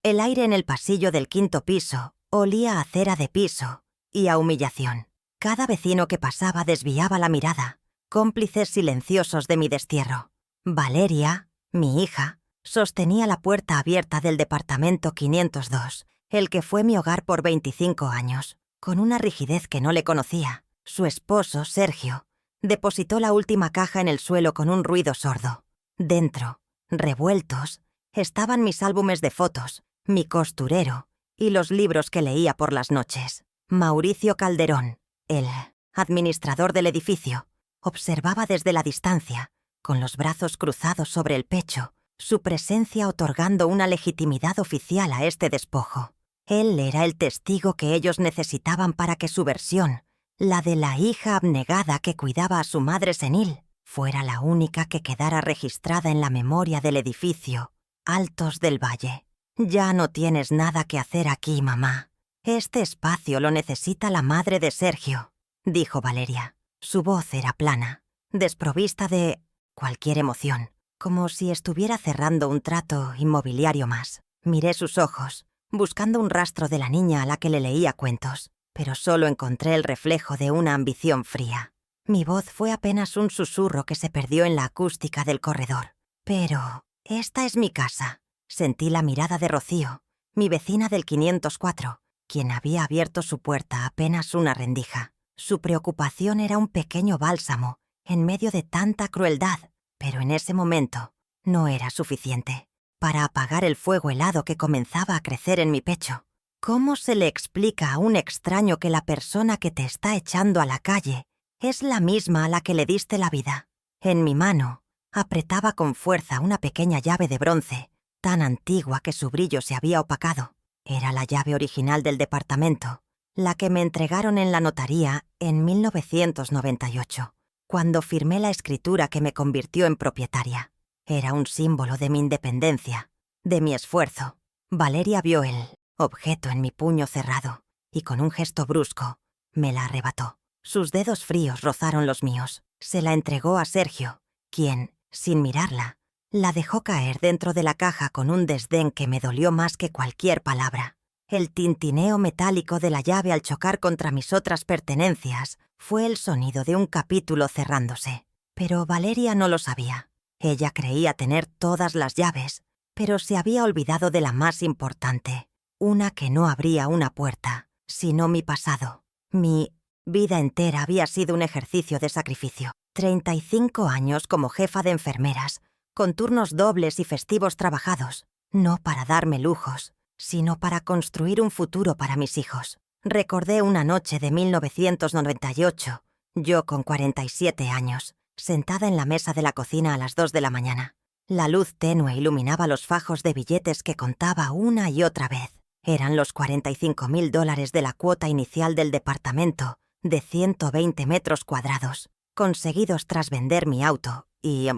El aire en el pasillo del 5º piso olía a cera de piso y a humillación. Cada vecino que pasaba desviaba la mirada, cómplices silenciosos de mi destierro. Valeria, mi hija, sostenía la puerta abierta del departamento 502, el que fue mi hogar por 25 años, con una rigidez que no le conocía. Su esposo, Sergio, depositó la última caja en el suelo con un ruido sordo. Dentro, revueltos, estaban mis álbumes de fotos, mi costurero y los libros que leía por las noches. Mauricio Calderón, el administrador del edificio, observaba desde la distancia, con los brazos cruzados sobre el pecho, su presencia otorgando una legitimidad oficial a este despojo. Él era el testigo que ellos necesitaban para que su versión, la de la hija abnegada que cuidaba a su madre senil, fuera la única que quedara registrada en la memoria del edificio Altos del Valle. «Ya no tienes nada que hacer aquí, mamá. Este espacio lo necesita la madre de Sergio», dijo Valeria. Su voz era plana, desprovista de cualquier emoción, como si estuviera cerrando un trato inmobiliario más. Miré sus ojos, buscando un rastro de la niña a la que le leía cuentos, pero solo encontré el reflejo de una ambición fría. Mi voz fue apenas un susurro que se perdió en la acústica del corredor. «Pero esta es mi casa». Sentí la mirada de Rocío, mi vecina del 504, quien había abierto su puerta apenas una rendija. Su preocupación era un pequeño bálsamo en medio de tanta crueldad, pero en ese momento no era suficiente para apagar el fuego helado que comenzaba a crecer en mi pecho. ¿Cómo se le explica a un extraño que la persona que te está echando a la calle es la misma a la que le diste la vida? En mi mano apretaba con fuerza una pequeña llave de bronce, tan antigua que su brillo se había opacado. Era la llave original del departamento, la que me entregaron en la notaría en 1998, cuando firmé la escritura que me convirtió en propietaria. Era un símbolo de mi independencia, de mi esfuerzo. Valeria vio el objeto en mi puño cerrado y con un gesto brusco me la arrebató. Sus dedos fríos rozaron los míos. Se la entregó a Sergio, quien, sin mirarla, la dejó caer dentro de la caja con un desdén que me dolió más que cualquier palabra. El tintineo metálico de la llave al chocar contra mis otras pertenencias fue el sonido de un capítulo cerrándose. Pero Valeria no lo sabía. Ella creía tener todas las llaves, pero se había olvidado de la más importante, una que no abría una puerta, sino mi pasado. Mi vida entera había sido un ejercicio de sacrificio. 35 años como jefa de enfermeras, con turnos dobles y festivos trabajados, no para darme lujos, sino para construir un futuro para mis hijos. Recordé una noche de 1998, yo con 47 años, sentada en la mesa de la cocina a las 2 de la mañana. La luz tenue iluminaba los fajos de billetes que contaba una y otra vez. Eran los $45,000 de la cuota inicial del departamento, de 120 metros cuadrados, conseguidos tras vender mi auto y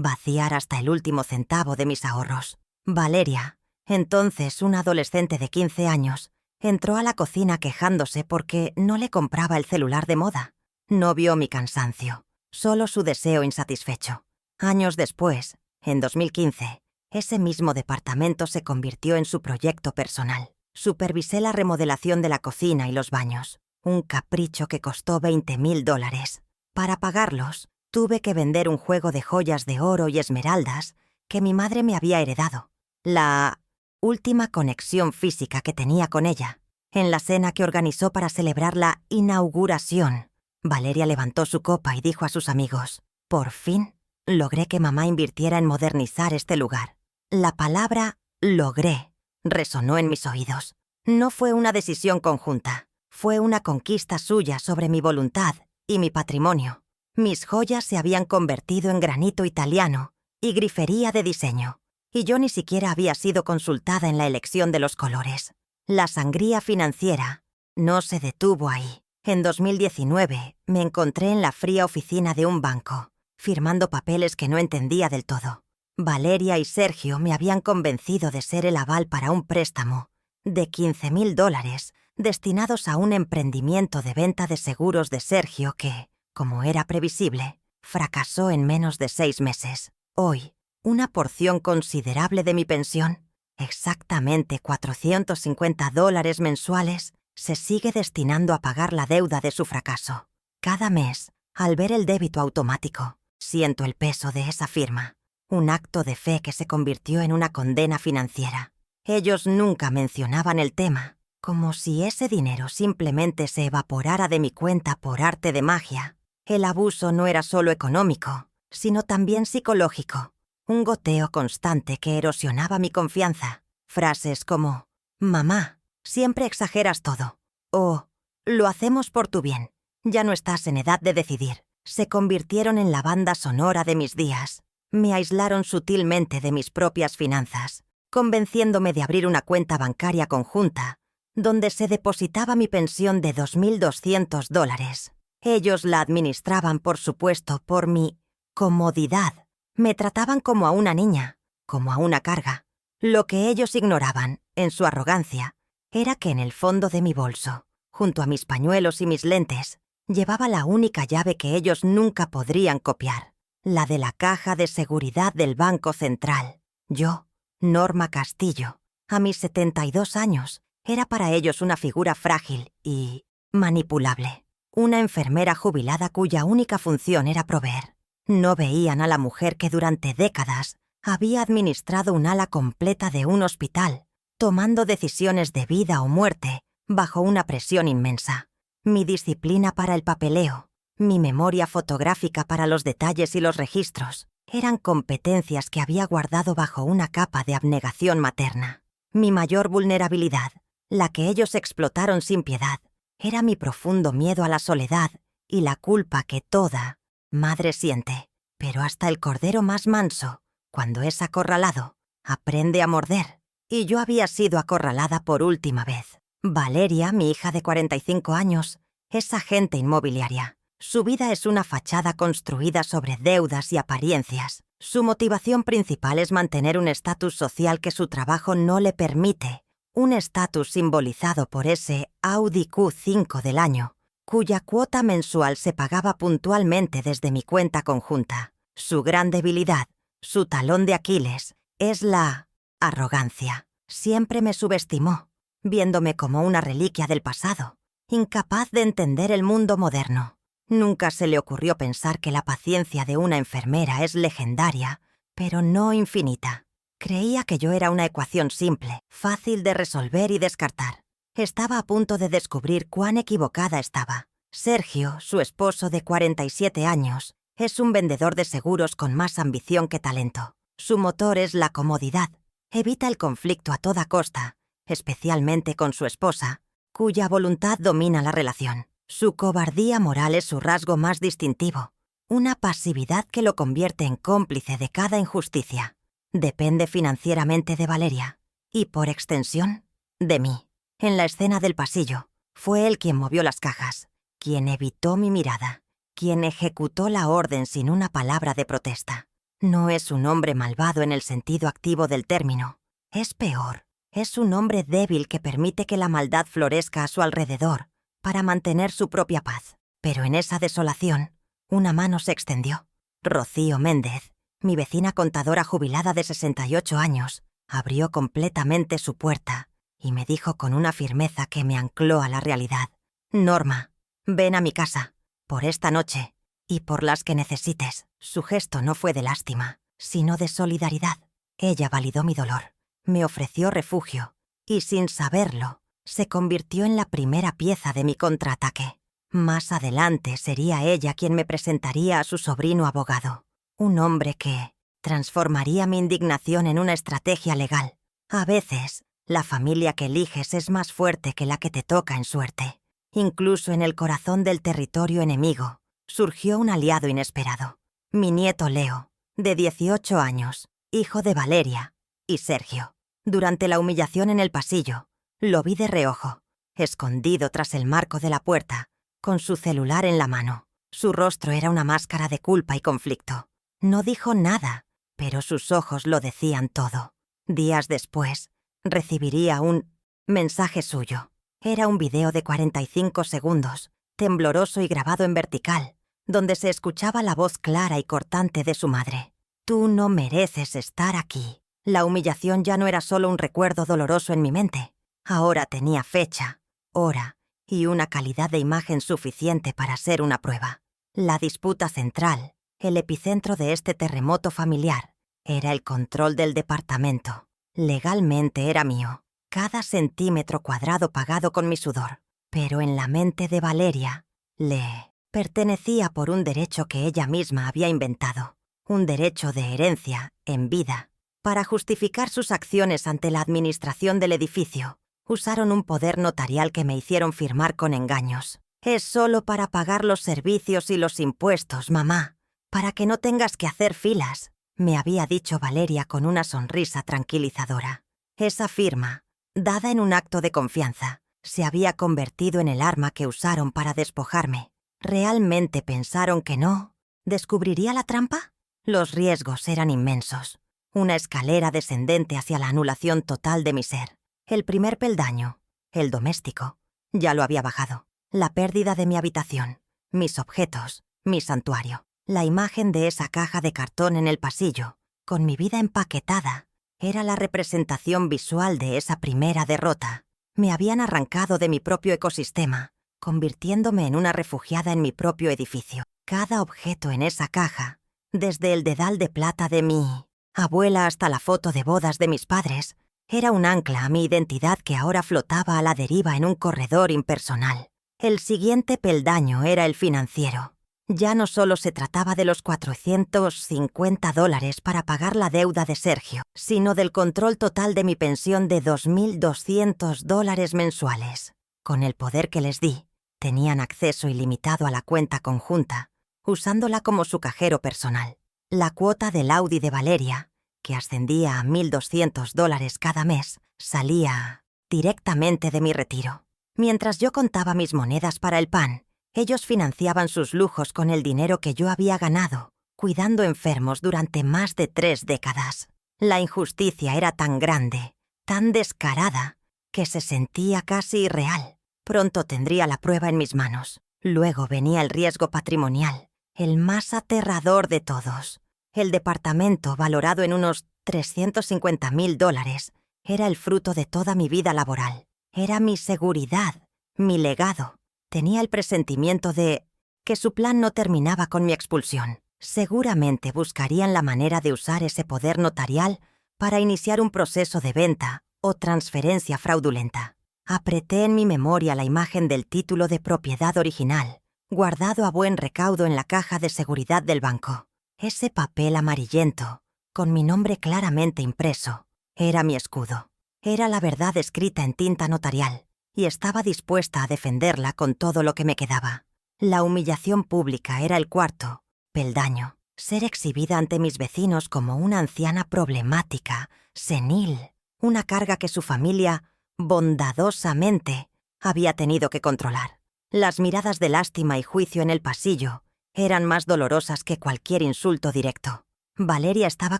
vaciar hasta el último centavo de mis ahorros. Valeria, entonces una adolescente de 15 años, entró a la cocina quejándose porque no le compraba el celular de moda. No vio mi cansancio, solo su deseo insatisfecho. Años después, en 2015, ese mismo departamento se convirtió en su proyecto personal. Supervisé la remodelación de la cocina y los baños, un capricho que costó $20,000. Para pagarlos, tuve que vender un juego de joyas de oro y esmeraldas que mi madre me había heredado. La última conexión física que tenía con ella. En la cena que organizó para celebrar la inauguración, Valeria levantó su copa y dijo a sus amigos: «Por fin logré que mamá invirtiera en modernizar este lugar». La palabra «logré» resonó en mis oídos. No fue una decisión conjunta, fue una conquista suya sobre mi voluntad y mi patrimonio. Mis joyas se habían convertido en granito italiano y grifería de diseño, y yo ni siquiera había sido consultada en la elección de los colores. La sangría financiera no se detuvo ahí. En 2019 me encontré en la fría oficina de un banco, firmando papeles que no entendía del todo. Valeria y Sergio me habían convencido de ser el aval para un préstamo de $15,000 destinados a un emprendimiento de venta de seguros de Sergio que, como era previsible, fracasó en menos de 6 meses. Hoy, una porción considerable de mi pensión exactamente $450 mensuales, se sigue destinando a pagar la deuda de su fracaso. Cada mes, al ver el débito automático, siento el peso de esa firma. Un acto de fe que se convirtió en una condena financiera. Ellos nunca mencionaban el tema, como si ese dinero simplemente se evaporara de mi cuenta por arte de magia. El abuso no era solo económico, sino también psicológico. Un goteo constante que erosionaba mi confianza. Frases como, «Mamá, siempre exageras todo», o «Lo hacemos por tu bien, ya no estás en edad de decidir», se convirtieron en la banda sonora de mis días. Me aislaron sutilmente de mis propias finanzas, convenciéndome de abrir una cuenta bancaria conjunta, donde se depositaba mi pensión de $2,200. Ellos la administraban, por supuesto, por mi comodidad. Me trataban como a una niña, como a una carga. Lo que ellos ignoraban, en su arrogancia, era que en el fondo de mi bolso, junto a mis pañuelos y mis lentes, llevaba la única llave que ellos nunca podrían copiar. La de la caja de seguridad del Banco Central. Yo, Norma Castillo, a mis 72 años, era para ellos una figura frágil y manipulable. Una enfermera jubilada cuya única función era proveer. No veían a la mujer que durante décadas había administrado un ala completa de un hospital, tomando decisiones de vida o muerte bajo una presión inmensa. Mi disciplina para el papeleo, mi memoria fotográfica para los detalles y los registros, eran competencias que había guardado bajo una capa de abnegación materna. Mi mayor vulnerabilidad, la que ellos explotaron sin piedad, era mi profundo miedo a la soledad y la culpa que toda madre siente. Pero hasta el cordero más manso, cuando es acorralado, aprende a morder. Y yo había sido acorralada por última vez. Valeria, mi hija de 45 años, es agente inmobiliaria. Su vida es una fachada construida sobre deudas y apariencias. Su motivación principal es mantener un estatus social que su trabajo no le permite, un estatus simbolizado por ese Audi Q5 del año, cuya cuota mensual se pagaba puntualmente desde mi cuenta conjunta. Su gran debilidad, su talón de Aquiles, es la arrogancia. Siempre me subestimó, viéndome como una reliquia del pasado, incapaz de entender el mundo moderno. Nunca se le ocurrió pensar que la paciencia de una enfermera es legendaria, pero no infinita. Creía que yo era una ecuación simple, fácil de resolver y descartar. Estaba a punto de descubrir cuán equivocada estaba. Sergio, su esposo de 47 años, es un vendedor de seguros con más ambición que talento. Su motor es la comodidad. Evita el conflicto a toda costa, especialmente con su esposa, cuya voluntad domina la relación. Su cobardía moral es su rasgo más distintivo, una pasividad que lo convierte en cómplice de cada injusticia. Depende financieramente de Valeria, y por extensión, de mí. En la escena del pasillo, fue él quien movió las cajas, quien evitó mi mirada, quien ejecutó la orden sin una palabra de protesta. No es un hombre malvado en el sentido activo del término. Es peor, es un hombre débil que permite que la maldad florezca a su alrededor para mantener su propia paz. Pero en esa desolación, una mano se extendió. Rocío Méndez, mi vecina contadora jubilada de 68 años, abrió completamente su puerta y me dijo con una firmeza que me ancló a la realidad: «Norma, ven a mi casa, por esta noche, y por las que necesites». Su gesto no fue de lástima, sino de solidaridad. Ella validó mi dolor, me ofreció refugio, y sin saberlo, se convirtió en la primera pieza de mi contraataque. Más adelante sería ella quien me presentaría a su sobrino abogado, un hombre que transformaría mi indignación en una estrategia legal. A veces, la familia que eliges es más fuerte que la que te toca en suerte. Incluso en el corazón del territorio enemigo, surgió un aliado inesperado. Mi nieto Leo, de 18 años, hijo de Valeria y Sergio. Durante la humillación en el pasillo, lo vi de reojo, escondido tras el marco de la puerta, con su celular en la mano. Su rostro era una máscara de culpa y conflicto. No dijo nada, pero sus ojos lo decían todo. Días después, recibiría un mensaje suyo. Era un video de 45 segundos, tembloroso y grabado en vertical, donde se escuchaba la voz clara y cortante de su madre. «Tú no mereces estar aquí». La humillación ya no era solo un recuerdo doloroso en mi mente. Ahora tenía fecha, hora y una calidad de imagen suficiente para ser una prueba. La disputa central, el epicentro de este terremoto familiar, era el control del departamento. Legalmente era mío, cada centímetro cuadrado pagado con mi sudor. Pero en la mente de Valeria, le pertenecía por un derecho que ella misma había inventado. Un derecho de herencia, en vida. Para justificar sus acciones ante la administración del edificio, usaron un poder notarial que me hicieron firmar con engaños. Es solo para pagar los servicios y los impuestos, mamá, para que no tengas que hacer filas, me había dicho Valeria con una sonrisa tranquilizadora. Esa firma, dada en un acto de confianza, se había convertido en el arma que usaron para despojarme. ¿Realmente pensaron que no descubriría la trampa? Los riesgos eran inmensos. Una escalera descendente hacia la anulación total de mi ser. El primer peldaño, el doméstico, ya lo había bajado. La pérdida de mi habitación, mis objetos, mi santuario. La imagen de esa caja de cartón en el pasillo, con mi vida empaquetada, era la representación visual de esa primera derrota. Me habían arrancado de mi propio ecosistema, convirtiéndome en una refugiada en mi propio edificio. Cada objeto en esa caja, desde el dedal de plata de mi abuela hasta la foto de bodas de mis padres, era un ancla a mi identidad que ahora flotaba a la deriva en un corredor impersonal. El siguiente peldaño era el financiero. Ya no solo se trataba de los $450 para pagar la deuda de Sergio, sino del control total de mi pensión de $2.200 mensuales. Con el poder que les di, tenían acceso ilimitado a la cuenta conjunta, usándola como su cajero personal. La cuota del Audi de Valeria, que ascendía a $1.200 cada mes, salía directamente de mi retiro. Mientras yo contaba mis monedas para el pan, ellos financiaban sus lujos con el dinero que yo había ganado, cuidando enfermos durante más de 3 décadas. La injusticia era tan grande, tan descarada, que se sentía casi irreal. Pronto tendría la prueba en mis manos. Luego venía el riesgo patrimonial, el más aterrador de todos. El departamento, valorado en unos $350.000, era el fruto de toda mi vida laboral. Era mi seguridad, mi legado. Tenía el presentimiento de que su plan no terminaba con mi expulsión. Seguramente buscarían la manera de usar ese poder notarial para iniciar un proceso de venta o transferencia fraudulenta. Apreté en mi memoria la imagen del título de propiedad original, guardado a buen recaudo en la caja de seguridad del banco. Ese papel amarillento, con mi nombre claramente impreso, era mi escudo. Era la verdad escrita en tinta notarial, y estaba dispuesta a defenderla con todo lo que me quedaba. La humillación pública era el cuarto peldaño. Ser exhibida ante mis vecinos como una anciana problemática, senil, una carga que su familia, bondadosamente, había tenido que controlar. Las miradas de lástima y juicio en el pasillo eran más dolorosas que cualquier insulto directo. Valeria estaba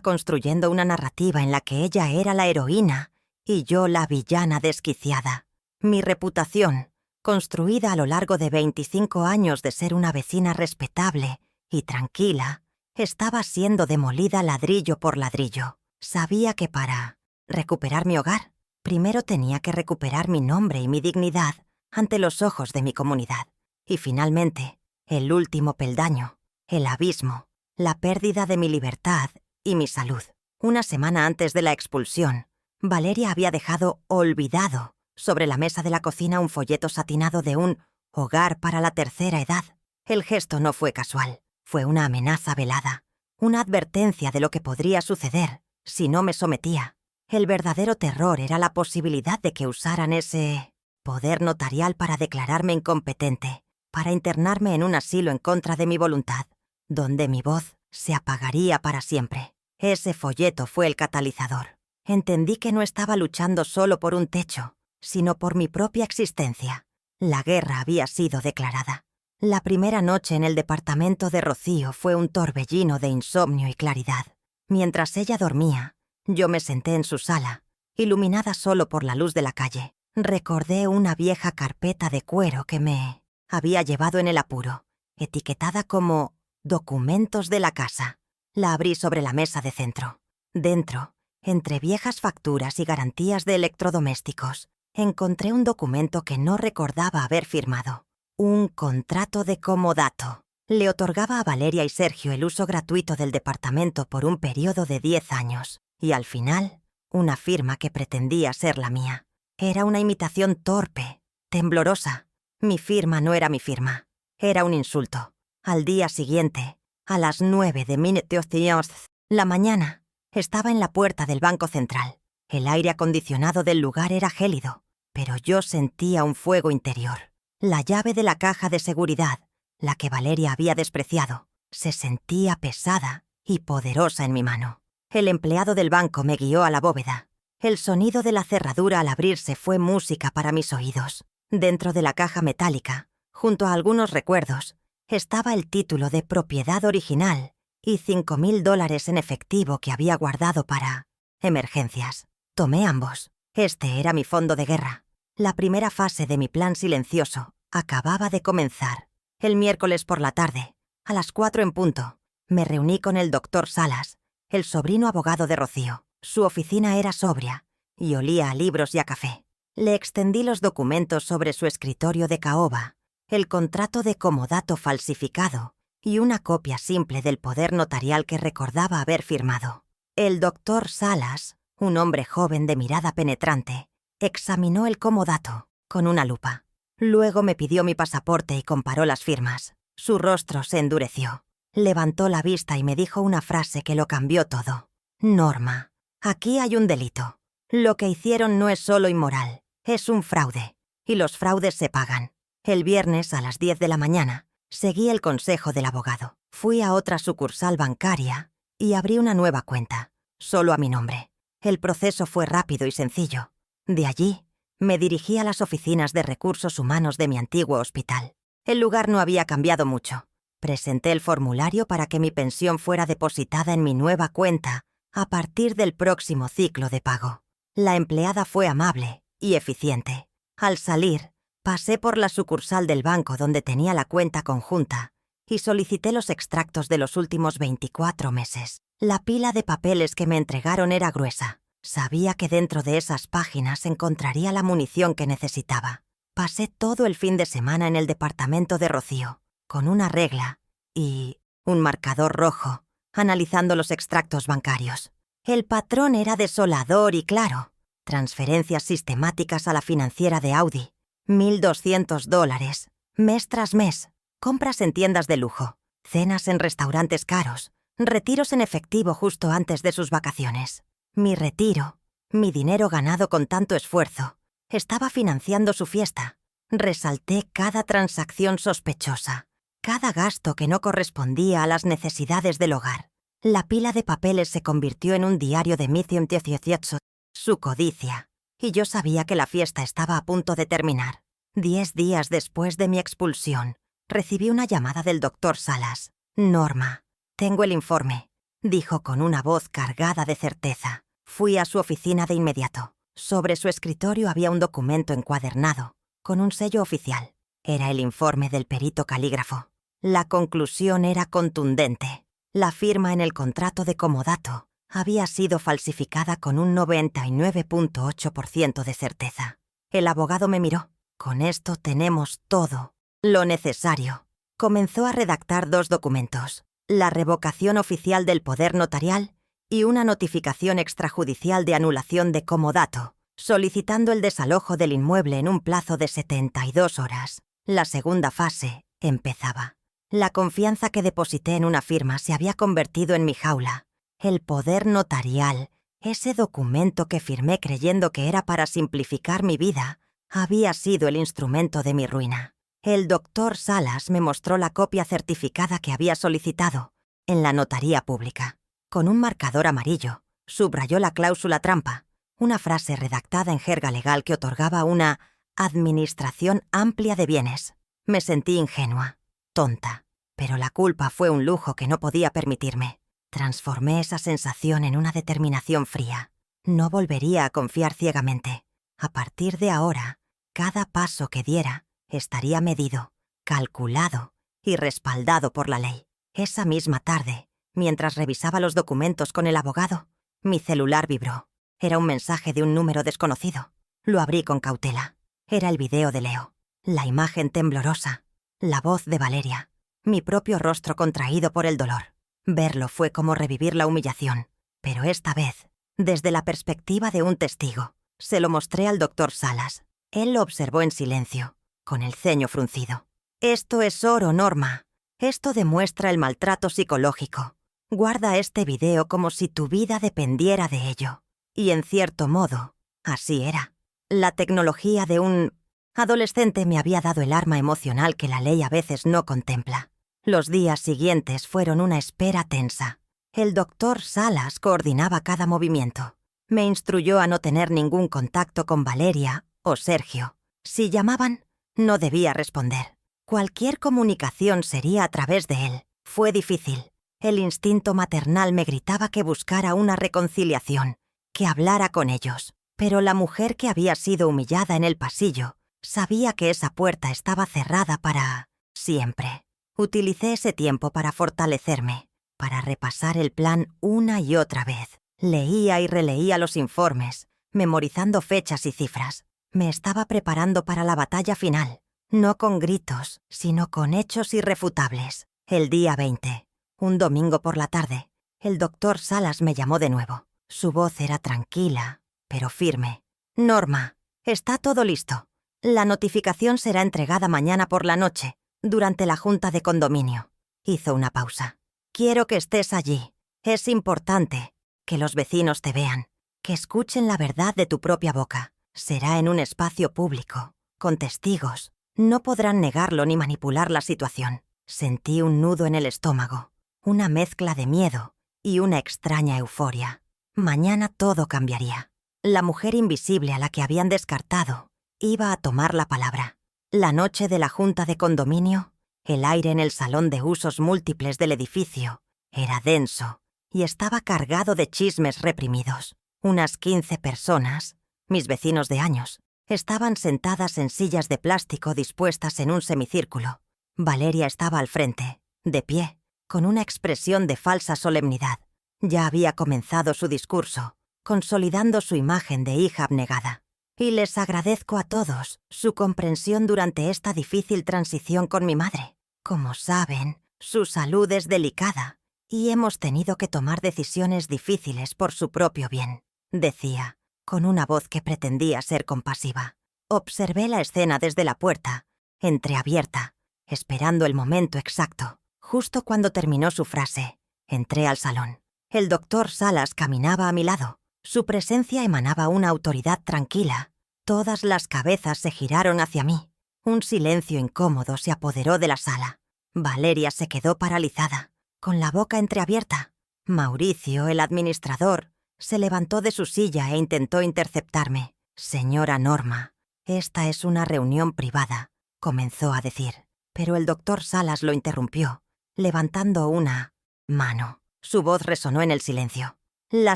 construyendo una narrativa en la que ella era la heroína y yo la villana desquiciada. Mi reputación, construida a lo largo de 25 años de ser una vecina respetable y tranquila, estaba siendo demolida ladrillo por ladrillo. Sabía que para recuperar mi hogar, primero tenía que recuperar mi nombre y mi dignidad ante los ojos de mi comunidad. Y finalmente, el último peldaño, el abismo, la pérdida de mi libertad y mi salud. Una semana antes de la expulsión, Valeria había dejado olvidado sobre la mesa de la cocina un folleto satinado de un hogar para la tercera edad. El gesto no fue casual, fue una amenaza velada, una advertencia de lo que podría suceder si no me sometía. El verdadero terror era la posibilidad de que usaran ese poder notarial para declararme incompetente, para internarme en un asilo en contra de mi voluntad, donde mi voz se apagaría para siempre. Ese folleto fue el catalizador. Entendí que no estaba luchando solo por un techo, sino por mi propia existencia. La guerra había sido declarada. La primera noche en el departamento de Rocío fue un torbellino de insomnio y claridad. Mientras ella dormía, yo me senté en su sala, iluminada solo por la luz de la calle. Recordé una vieja carpeta de cuero que me había llevado en el apuro, etiquetada como «Documentos de la casa». La abrí sobre la mesa de centro. Dentro Entre viejas facturas y garantías de electrodomésticos, encontré un documento que no recordaba haber firmado. Un contrato de comodato. Le otorgaba a Valeria y Sergio el uso gratuito del departamento por un periodo de 10 años. Y al final, una firma que pretendía ser la mía. Era una imitación torpe, temblorosa. Mi firma no era mi firma. Era un insulto. Al día siguiente, a las 9 de la mañana, estaba en la puerta del Banco Central. El aire acondicionado del lugar era gélido, pero yo sentía un fuego interior. La llave de la caja de seguridad, la que Valeria había despreciado, se sentía pesada y poderosa en mi mano. El empleado del banco me guió a la bóveda. El sonido de la cerradura al abrirse fue música para mis oídos. Dentro de la caja metálica, junto a algunos recuerdos, estaba el título de propiedad original y $5,000 en efectivo que había guardado para emergencias. Tomé ambos. Este era mi fondo de guerra. La primera fase de mi plan silencioso acababa de comenzar. El miércoles por la tarde, a las 4 en punto, me reuní con el doctor Salas, el sobrino abogado de Rocío. Su oficina era sobria y olía a libros y a café. Le extendí los documentos sobre su escritorio de caoba, el contrato de comodato falsificado y una copia simple del poder notarial que recordaba haber firmado. El doctor Salas, un hombre joven de mirada penetrante, examinó el comodato con una lupa. Luego me pidió mi pasaporte y comparó las firmas. Su rostro se endureció. Levantó la vista y me dijo una frase que lo cambió todo. Norma, aquí hay un delito. Lo que hicieron no es solo inmoral, es un fraude. Y los fraudes se pagan. El viernes a las 10 de la mañana, seguí el consejo del abogado. Fui a otra sucursal bancaria y abrí una nueva cuenta, solo a mi nombre. El proceso fue rápido y sencillo. De allí, me dirigí a las oficinas de recursos humanos de mi antiguo hospital. El lugar no había cambiado mucho. Presenté el formulario para que mi pensión fuera depositada en mi nueva cuenta a partir del próximo ciclo de pago. La empleada fue amable y eficiente. Al salir, pasé por la sucursal del banco donde tenía la cuenta conjunta y solicité los extractos de los últimos 24 meses. La pila de papeles que me entregaron era gruesa. Sabía que dentro de esas páginas encontraría la munición que necesitaba. Pasé todo el fin de semana en el departamento de Rocío, con una regla y un marcador rojo, analizando los extractos bancarios. El patrón era desolador y claro. Transferencias sistemáticas a la financiera de Audi. $1,200, mes tras mes. Compras en tiendas de lujo, cenas en restaurantes caros, retiros en efectivo justo antes de sus vacaciones. Mi retiro, mi dinero ganado con tanto esfuerzo, estaba financiando su fiesta. Resalté cada transacción sospechosa, cada gasto que no correspondía a las necesidades del hogar. La pila de papeles se convirtió en un diario de 2018, su codicia, y yo sabía que la fiesta estaba a punto de terminar. 10 días después de mi expulsión, recibí una llamada del doctor Salas. Norma, tengo el informe, dijo con una voz cargada de certeza. Fui a su oficina de inmediato. Sobre su escritorio había un documento encuadernado, con un sello oficial. Era el informe del perito calígrafo. La conclusión era contundente. La firma en el contrato de comodato había sido falsificada con un 99.8% de certeza. El abogado me miró. Con esto tenemos todo lo necesario. Comenzó a redactar 2 documentos: la revocación oficial del poder notarial y una notificación extrajudicial de anulación de comodato, solicitando el desalojo del inmueble en un plazo de 72 horas. La segunda fase empezaba. La confianza que deposité en una firma se había convertido en mi jaula. El poder notarial, ese documento que firmé creyendo que era para simplificar mi vida, había sido el instrumento de mi ruina. El doctor Salas me mostró la copia certificada que había solicitado en la notaría pública. Con un marcador amarillo, subrayó la cláusula trampa, una frase redactada en jerga legal que otorgaba una administración amplia de bienes. Me sentí ingenua, tonta, pero la culpa fue un lujo que no podía permitirme. Transformé esa sensación en una determinación fría. No volvería a confiar ciegamente. A partir de ahora, cada paso que diera estaría medido, calculado y respaldado por la ley. Esa misma tarde, mientras revisaba los documentos con el abogado, Mi celular vibró. Era un mensaje de un número desconocido. Lo abrí con cautela. Era el video de Leo. La imagen temblorosa. La voz de Valeria. Mi propio rostro contraído por el dolor. Verlo fue como revivir la humillación. Pero esta vez, desde la perspectiva de un testigo. Se lo mostré al doctor Salas. Él lo observó en silencio, con el ceño fruncido. «Esto es oro, Norma. Esto demuestra el maltrato psicológico. Guarda este video como si tu vida dependiera de ello». Y en cierto modo, así era. La tecnología de un adolescente me había dado el arma emocional que la ley a veces no contempla. Los días siguientes fueron una espera tensa. El doctor Salas coordinaba cada movimiento. Me instruyó a no tener ningún contacto con Valeria o Sergio. Si llamaban, no debía responder. Cualquier comunicación sería a través de él. Fue difícil. El instinto maternal me gritaba que buscara una reconciliación, que hablara con ellos. Pero la mujer que había sido humillada en el pasillo sabía que esa puerta estaba cerrada para siempre. Utilicé ese tiempo para fortalecerme, para repasar el plan una y otra vez. Leía y releía los informes, memorizando fechas y cifras. Me estaba preparando para la batalla final, no con gritos, sino con hechos irrefutables. El día 20, un domingo por la tarde, el doctor Salas me llamó de nuevo. Su voz era tranquila, pero firme. «Norma, está todo listo. La notificación será entregada mañana por la noche, durante la junta de condominio». Hizo una pausa. «Quiero que estés allí. Es importante que los vecinos te vean, que escuchen la verdad de tu propia boca. Será en un espacio público, con testigos. No podrán negarlo ni manipular la situación». Sentí un nudo en el estómago, una mezcla de miedo y una extraña euforia. Mañana todo cambiaría. La mujer invisible a la que habían descartado iba a tomar la palabra. La noche de la junta de condominio, el aire en el salón de usos múltiples del edificio era denso y estaba cargado de chismes reprimidos. Unas 15 personas, mis vecinos de años, estaban sentadas en sillas de plástico dispuestas en un semicírculo. Valeria estaba al frente, de pie, con una expresión de falsa solemnidad. Ya había comenzado su discurso, consolidando su imagen de hija abnegada. Y les agradezco a todos su comprensión durante esta difícil transición con mi madre. Como saben, su salud es delicada y hemos tenido que tomar decisiones difíciles por su propio bien, decía, con una voz que pretendía ser compasiva. Observé la escena desde la puerta, entreabierta, esperando el momento exacto. Justo cuando terminó su frase, entré al salón. El doctor Salas caminaba a mi lado. Su presencia emanaba una autoridad tranquila. Todas las cabezas se giraron hacia mí. Un silencio incómodo se apoderó de la sala. Valeria se quedó paralizada, con la boca entreabierta. Mauricio, el administrador, se levantó de su silla e intentó interceptarme. «Señora Norma, esta es una reunión privada», comenzó a decir. Pero el doctor Salas lo interrumpió, levantando una mano. Su voz resonó en el silencio. «La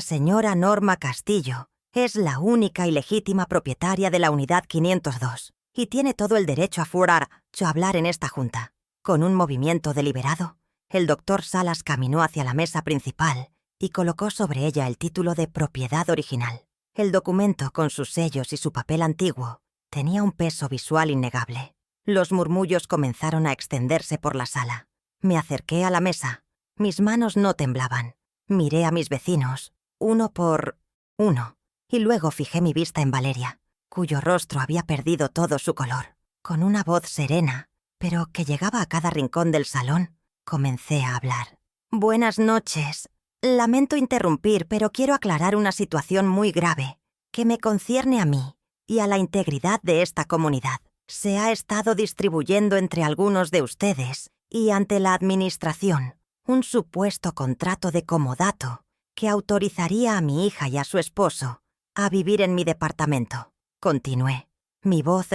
señora Norma Castillo es la única y legítima propietaria de la unidad 502 y tiene todo el derecho a hablar en esta junta». Con un movimiento deliberado, el doctor Salas caminó hacia la mesa principal y colocó sobre ella el título de propiedad original. El documento, con sus sellos y su papel antiguo, tenía un peso visual innegable. Los murmullos comenzaron a extenderse por la sala. Me acerqué a la mesa. Mis manos no temblaban. Miré a mis vecinos, uno por uno, y luego fijé mi vista en Valeria, cuyo rostro había perdido todo su color. Con una voz serena, pero que llegaba a cada rincón del salón, comencé a hablar. «Buenas noches. Lamento interrumpir, pero quiero aclarar una situación muy grave que me concierne a mí y a la integridad de esta comunidad. Se ha estado distribuyendo entre algunos de ustedes y ante la administración un supuesto contrato de comodato que autorizaría a mi hija y a su esposo a vivir en mi departamento». Continué, mi voz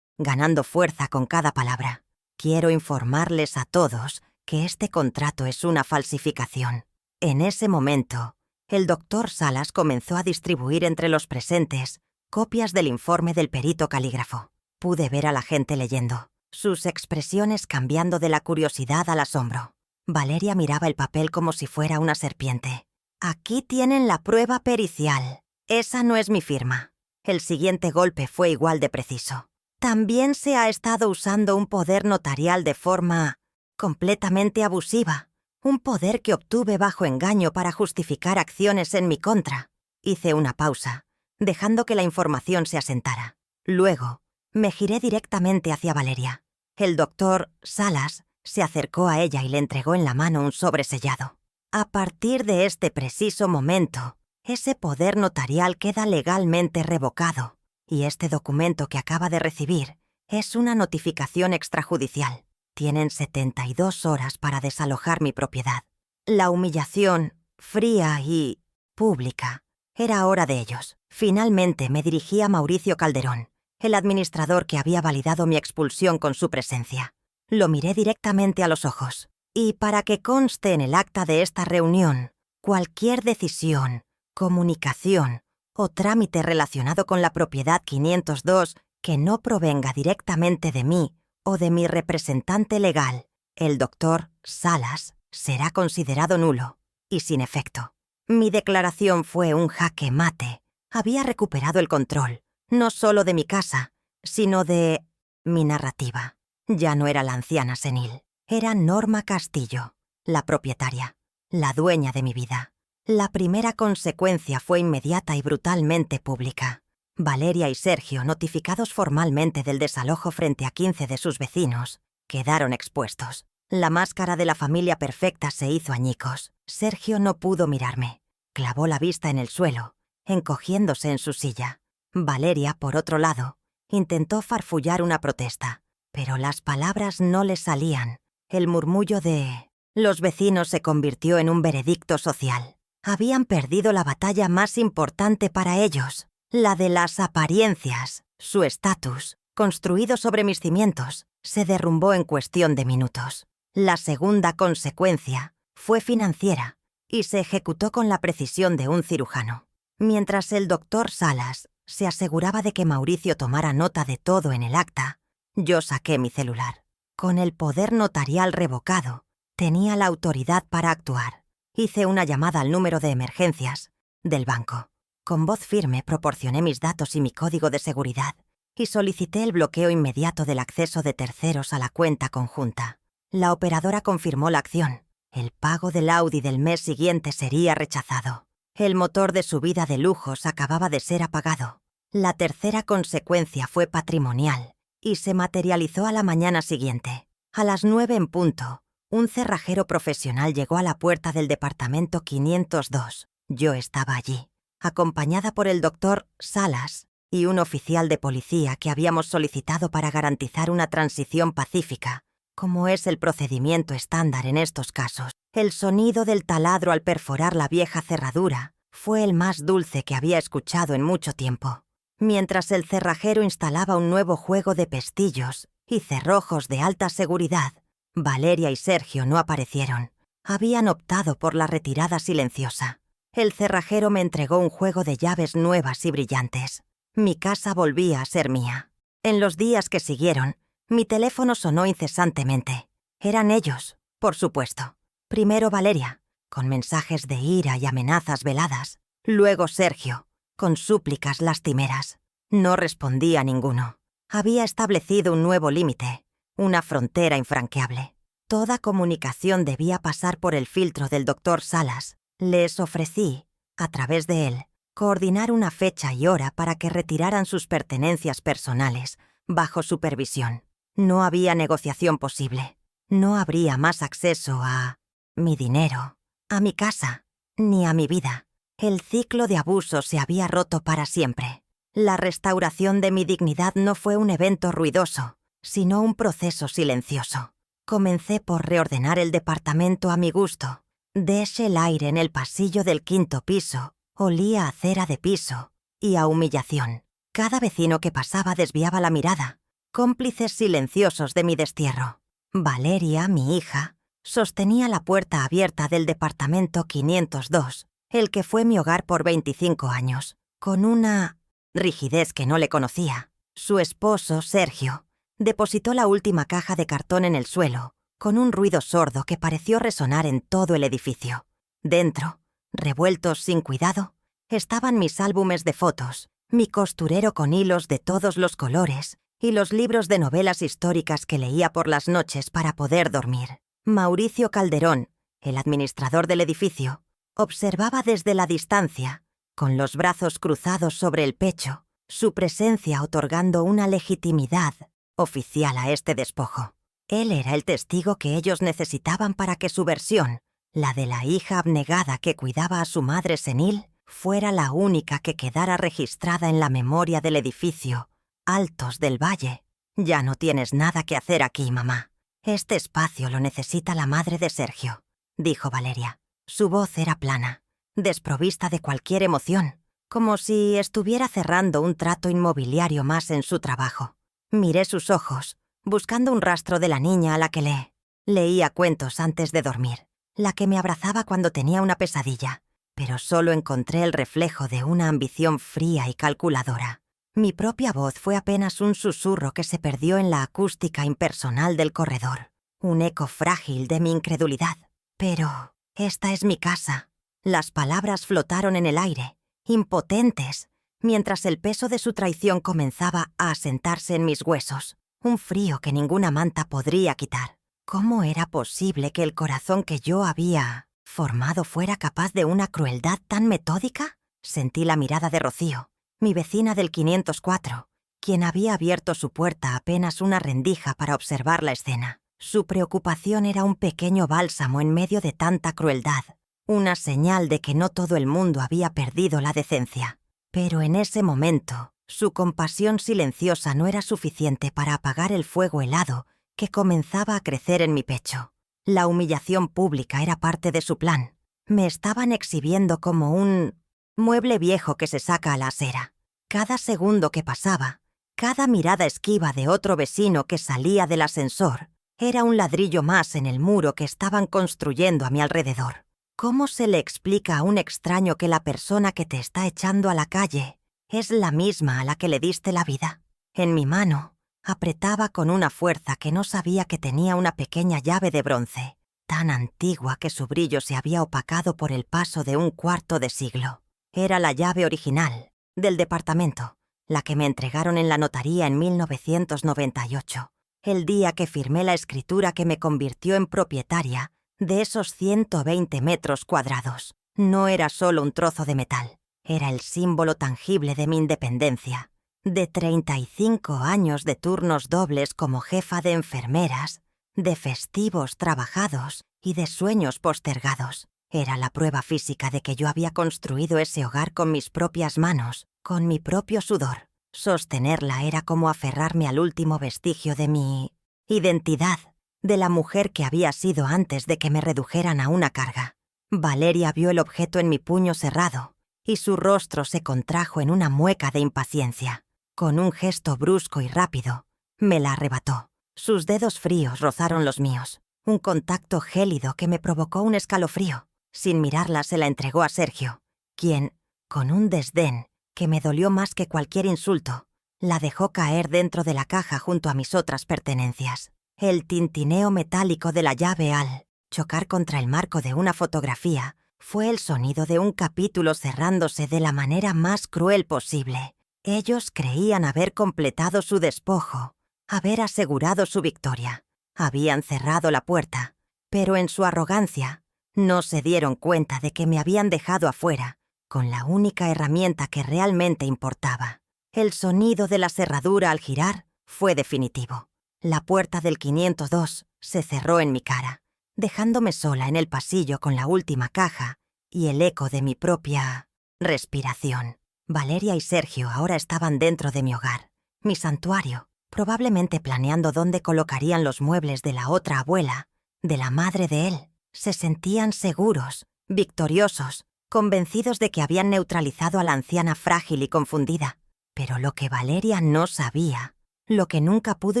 ganando fuerza con cada palabra. «Quiero informarles a todos que este contrato es una falsificación». En ese momento, el doctor Salas comenzó a distribuir entre los presentes copias del informe del perito calígrafo. Pude ver a la gente leyendo, sus expresiones cambiando de la curiosidad al asombro. Valeria miraba el papel como si fuera una serpiente. Aquí tienen la prueba pericial. Esa no es mi firma. El siguiente golpe fue igual de preciso. También se ha estado usando un poder notarial de forma completamente abusiva. Un poder que obtuve bajo engaño para justificar acciones en mi contra. Hice una pausa, dejando que la información se asentara. Luego, me giré directamente hacia Valeria. El doctor Salas se acercó a ella y le entregó en la mano un sobre sellado. A partir de este preciso momento, ese poder notarial queda legalmente revocado, y este documento que acaba de recibir es una notificación extrajudicial. Tienen 72 horas para desalojar mi propiedad. La humillación, fría y pública, era hora de ellos. Finalmente me dirigí a Mauricio Calderón, el administrador que había validado mi expulsión con su presencia. Lo miré directamente a los ojos. Y para que conste en el acta de esta reunión, cualquier decisión, comunicación o trámite relacionado con la propiedad 502 que no provenga directamente de mí o de mi representante legal, el doctor Salas, será considerado nulo y sin efecto. Mi declaración fue un jaque mate. Había recuperado el control, no solo de mi casa, sino de mi narrativa. Ya no era la anciana senil. Era Norma Castillo, la propietaria, la dueña de mi vida. La primera consecuencia fue inmediata y brutalmente pública. Valeria y Sergio, notificados formalmente del desalojo frente a 15 de sus vecinos, quedaron expuestos. La máscara de la familia perfecta se hizo añicos. Sergio no pudo mirarme. Clavó la vista en el suelo, encogiéndose en su silla. Valeria, por otro lado, intentó farfullar una protesta, pero las palabras no le salían. El murmullo de los vecinos se convirtió en un veredicto social. Habían perdido la batalla más importante para ellos, la de las apariencias. Su estatus, construido sobre mis cimientos, se derrumbó en cuestión de minutos. La segunda consecuencia fue financiera y se ejecutó con la precisión de un cirujano. Mientras el doctor Salas se aseguraba de que Mauricio tomara nota de todo en el acta, yo saqué mi celular. Con el poder notarial revocado, tenía la autoridad para actuar. Hice una llamada al número de emergencias del banco. Con voz firme proporcioné mis datos y mi código de seguridad y solicité el bloqueo inmediato del acceso de terceros a la cuenta conjunta. La operadora confirmó la acción. El pago del Audi del mes siguiente sería rechazado. El motor de su vida de lujos acababa de ser apagado. La tercera consecuencia fue patrimonial y se materializó a la mañana siguiente. A las 9 en punto, un cerrajero profesional llegó a la puerta del departamento 502. Yo estaba allí, acompañada por el doctor Salas y un oficial de policía que habíamos solicitado para garantizar una transición pacífica, como es el procedimiento estándar en estos casos. El sonido del taladro al perforar la vieja cerradura fue el más dulce que había escuchado en mucho tiempo. Mientras el cerrajero instalaba un nuevo juego de pestillos y cerrojos de alta seguridad, Valeria y Sergio no aparecieron. Habían optado por la retirada silenciosa. El cerrajero me entregó un juego de llaves nuevas y brillantes. Mi casa volvía a ser mía. En los días que siguieron, mi teléfono sonó incesantemente. Eran ellos, por supuesto. Primero Valeria, con mensajes de ira y amenazas veladas. Luego Sergio, con súplicas lastimeras. No respondí a ninguno. Había establecido un nuevo límite, una frontera infranqueable. Toda comunicación debía pasar por el filtro del doctor Salas. Les ofrecí, a través de él, coordinar una fecha y hora para que retiraran sus pertenencias personales, bajo supervisión. No había negociación posible. No habría más acceso a mi dinero, a mi casa, ni a mi vida. El ciclo de abuso se había roto para siempre. La restauración de mi dignidad no fue un evento ruidoso, sino un proceso silencioso. Comencé por reordenar el departamento a mi gusto. Deshe el aire en el pasillo del 5º piso, olía a cera de piso y a humillación. Cada vecino que pasaba desviaba la mirada, cómplices silenciosos de mi destierro. Valeria, mi hija, sostenía la puerta abierta del departamento 502, el que fue mi hogar por 25 años, con una rigidez que no le conocía. Su esposo, Sergio, depositó la última caja de cartón en el suelo, con un ruido sordo que pareció resonar en todo el edificio. Dentro, Revueltos sin cuidado, estaban mis álbumes de fotos, mi costurero con hilos de todos los colores y los libros de novelas históricas que leía por las noches para poder dormir. Mauricio Calderón, el administrador del edificio, observaba desde la distancia, con los brazos cruzados sobre el pecho, su presencia otorgando una legitimidad oficial a este despojo. Él era el testigo que ellos necesitaban para que su versión, la de la hija abnegada que cuidaba a su madre senil, fuera la única que quedara registrada en la memoria del edificio Altos del Valle. Ya no tienes nada que hacer aquí, mamá. Este espacio lo necesita la madre de Sergio, dijo Valeria. Su voz era plana, desprovista de cualquier emoción, como si estuviera cerrando un trato inmobiliario más en su trabajo. Miré sus ojos, buscando un rastro de la niña a la que leía cuentos antes de dormir, la que me abrazaba cuando tenía una pesadilla, pero solo encontré el reflejo de una ambición fría y calculadora. Mi propia voz fue apenas un susurro que se perdió en la acústica impersonal del corredor, un eco frágil de mi incredulidad. Pero esta es mi casa. Las palabras flotaron en el aire, impotentes, mientras el peso de su traición comenzaba a asentarse en mis huesos, un frío que ninguna manta podría quitar. ¿Cómo era posible que el corazón que yo había formado fuera capaz de una crueldad tan metódica? Sentí la mirada de Rocío, mi vecina del 504, quien había abierto su puerta apenas una rendija para observar la escena. Su preocupación era un pequeño bálsamo en medio de tanta crueldad, una señal de que no todo el mundo había perdido la decencia. Pero en ese momento, su compasión silenciosa no era suficiente para apagar el fuego helado que comenzaba a crecer en mi pecho. La humillación pública era parte de su plan. Me estaban exhibiendo como un mueble viejo que se saca a la acera. Cada segundo que pasaba, cada mirada esquiva de otro vecino que salía del ascensor, era un ladrillo más en el muro que estaban construyendo a mi alrededor. ¿Cómo se le explica a un extraño que la persona que te está echando a la calle es la misma a la que le diste la vida? En mi mano, apretaba con una fuerza que no sabía que tenía una pequeña llave de bronce, tan antigua que su brillo se había opacado por el paso de un cuarto de siglo. Era la llave original, del departamento, la que me entregaron en la notaría en 1998, el día que firmé la escritura que me convirtió en propietaria de esos 120 metros cuadrados. No era solo un trozo de metal, era el símbolo tangible de mi independencia, de 35 años de turnos dobles como jefa de enfermeras, de festivos trabajados y de sueños postergados. Era la prueba física de que yo había construido ese hogar con mis propias manos, con mi propio sudor. Sostenerla era como aferrarme al último vestigio de mi identidad, de la mujer que había sido antes de que me redujeran a una carga. Valeria vio el objeto en mi puño cerrado, y su rostro se contrajo en una mueca de impaciencia. Con un gesto brusco y rápido, me la arrebató. Sus dedos fríos rozaron los míos, un contacto gélido que me provocó un escalofrío. Sin mirarla se la entregó a Sergio, quien, con un desdén que me dolió más que cualquier insulto, la dejó caer dentro de la caja junto a mis otras pertenencias. El tintineo metálico de la llave al chocar contra el marco de una fotografía fue el sonido de un capítulo cerrándose de la manera más cruel posible. Ellos creían haber completado su despojo, haber asegurado su victoria. Habían cerrado la puerta, pero en su arrogancia no se dieron cuenta de que me habían dejado afuera con la única herramienta que realmente importaba. El sonido de la cerradura al girar fue definitivo. La puerta del 502 se cerró en mi cara, dejándome sola en el pasillo con la última caja y el eco de mi propia respiración. Valeria y Sergio ahora estaban dentro de mi hogar, mi santuario, probablemente planeando dónde colocarían los muebles de la otra abuela, de la madre de él. Se sentían seguros, victoriosos, convencidos de que habían neutralizado a la anciana frágil y confundida. Pero lo que Valeria no sabía, lo que nunca pudo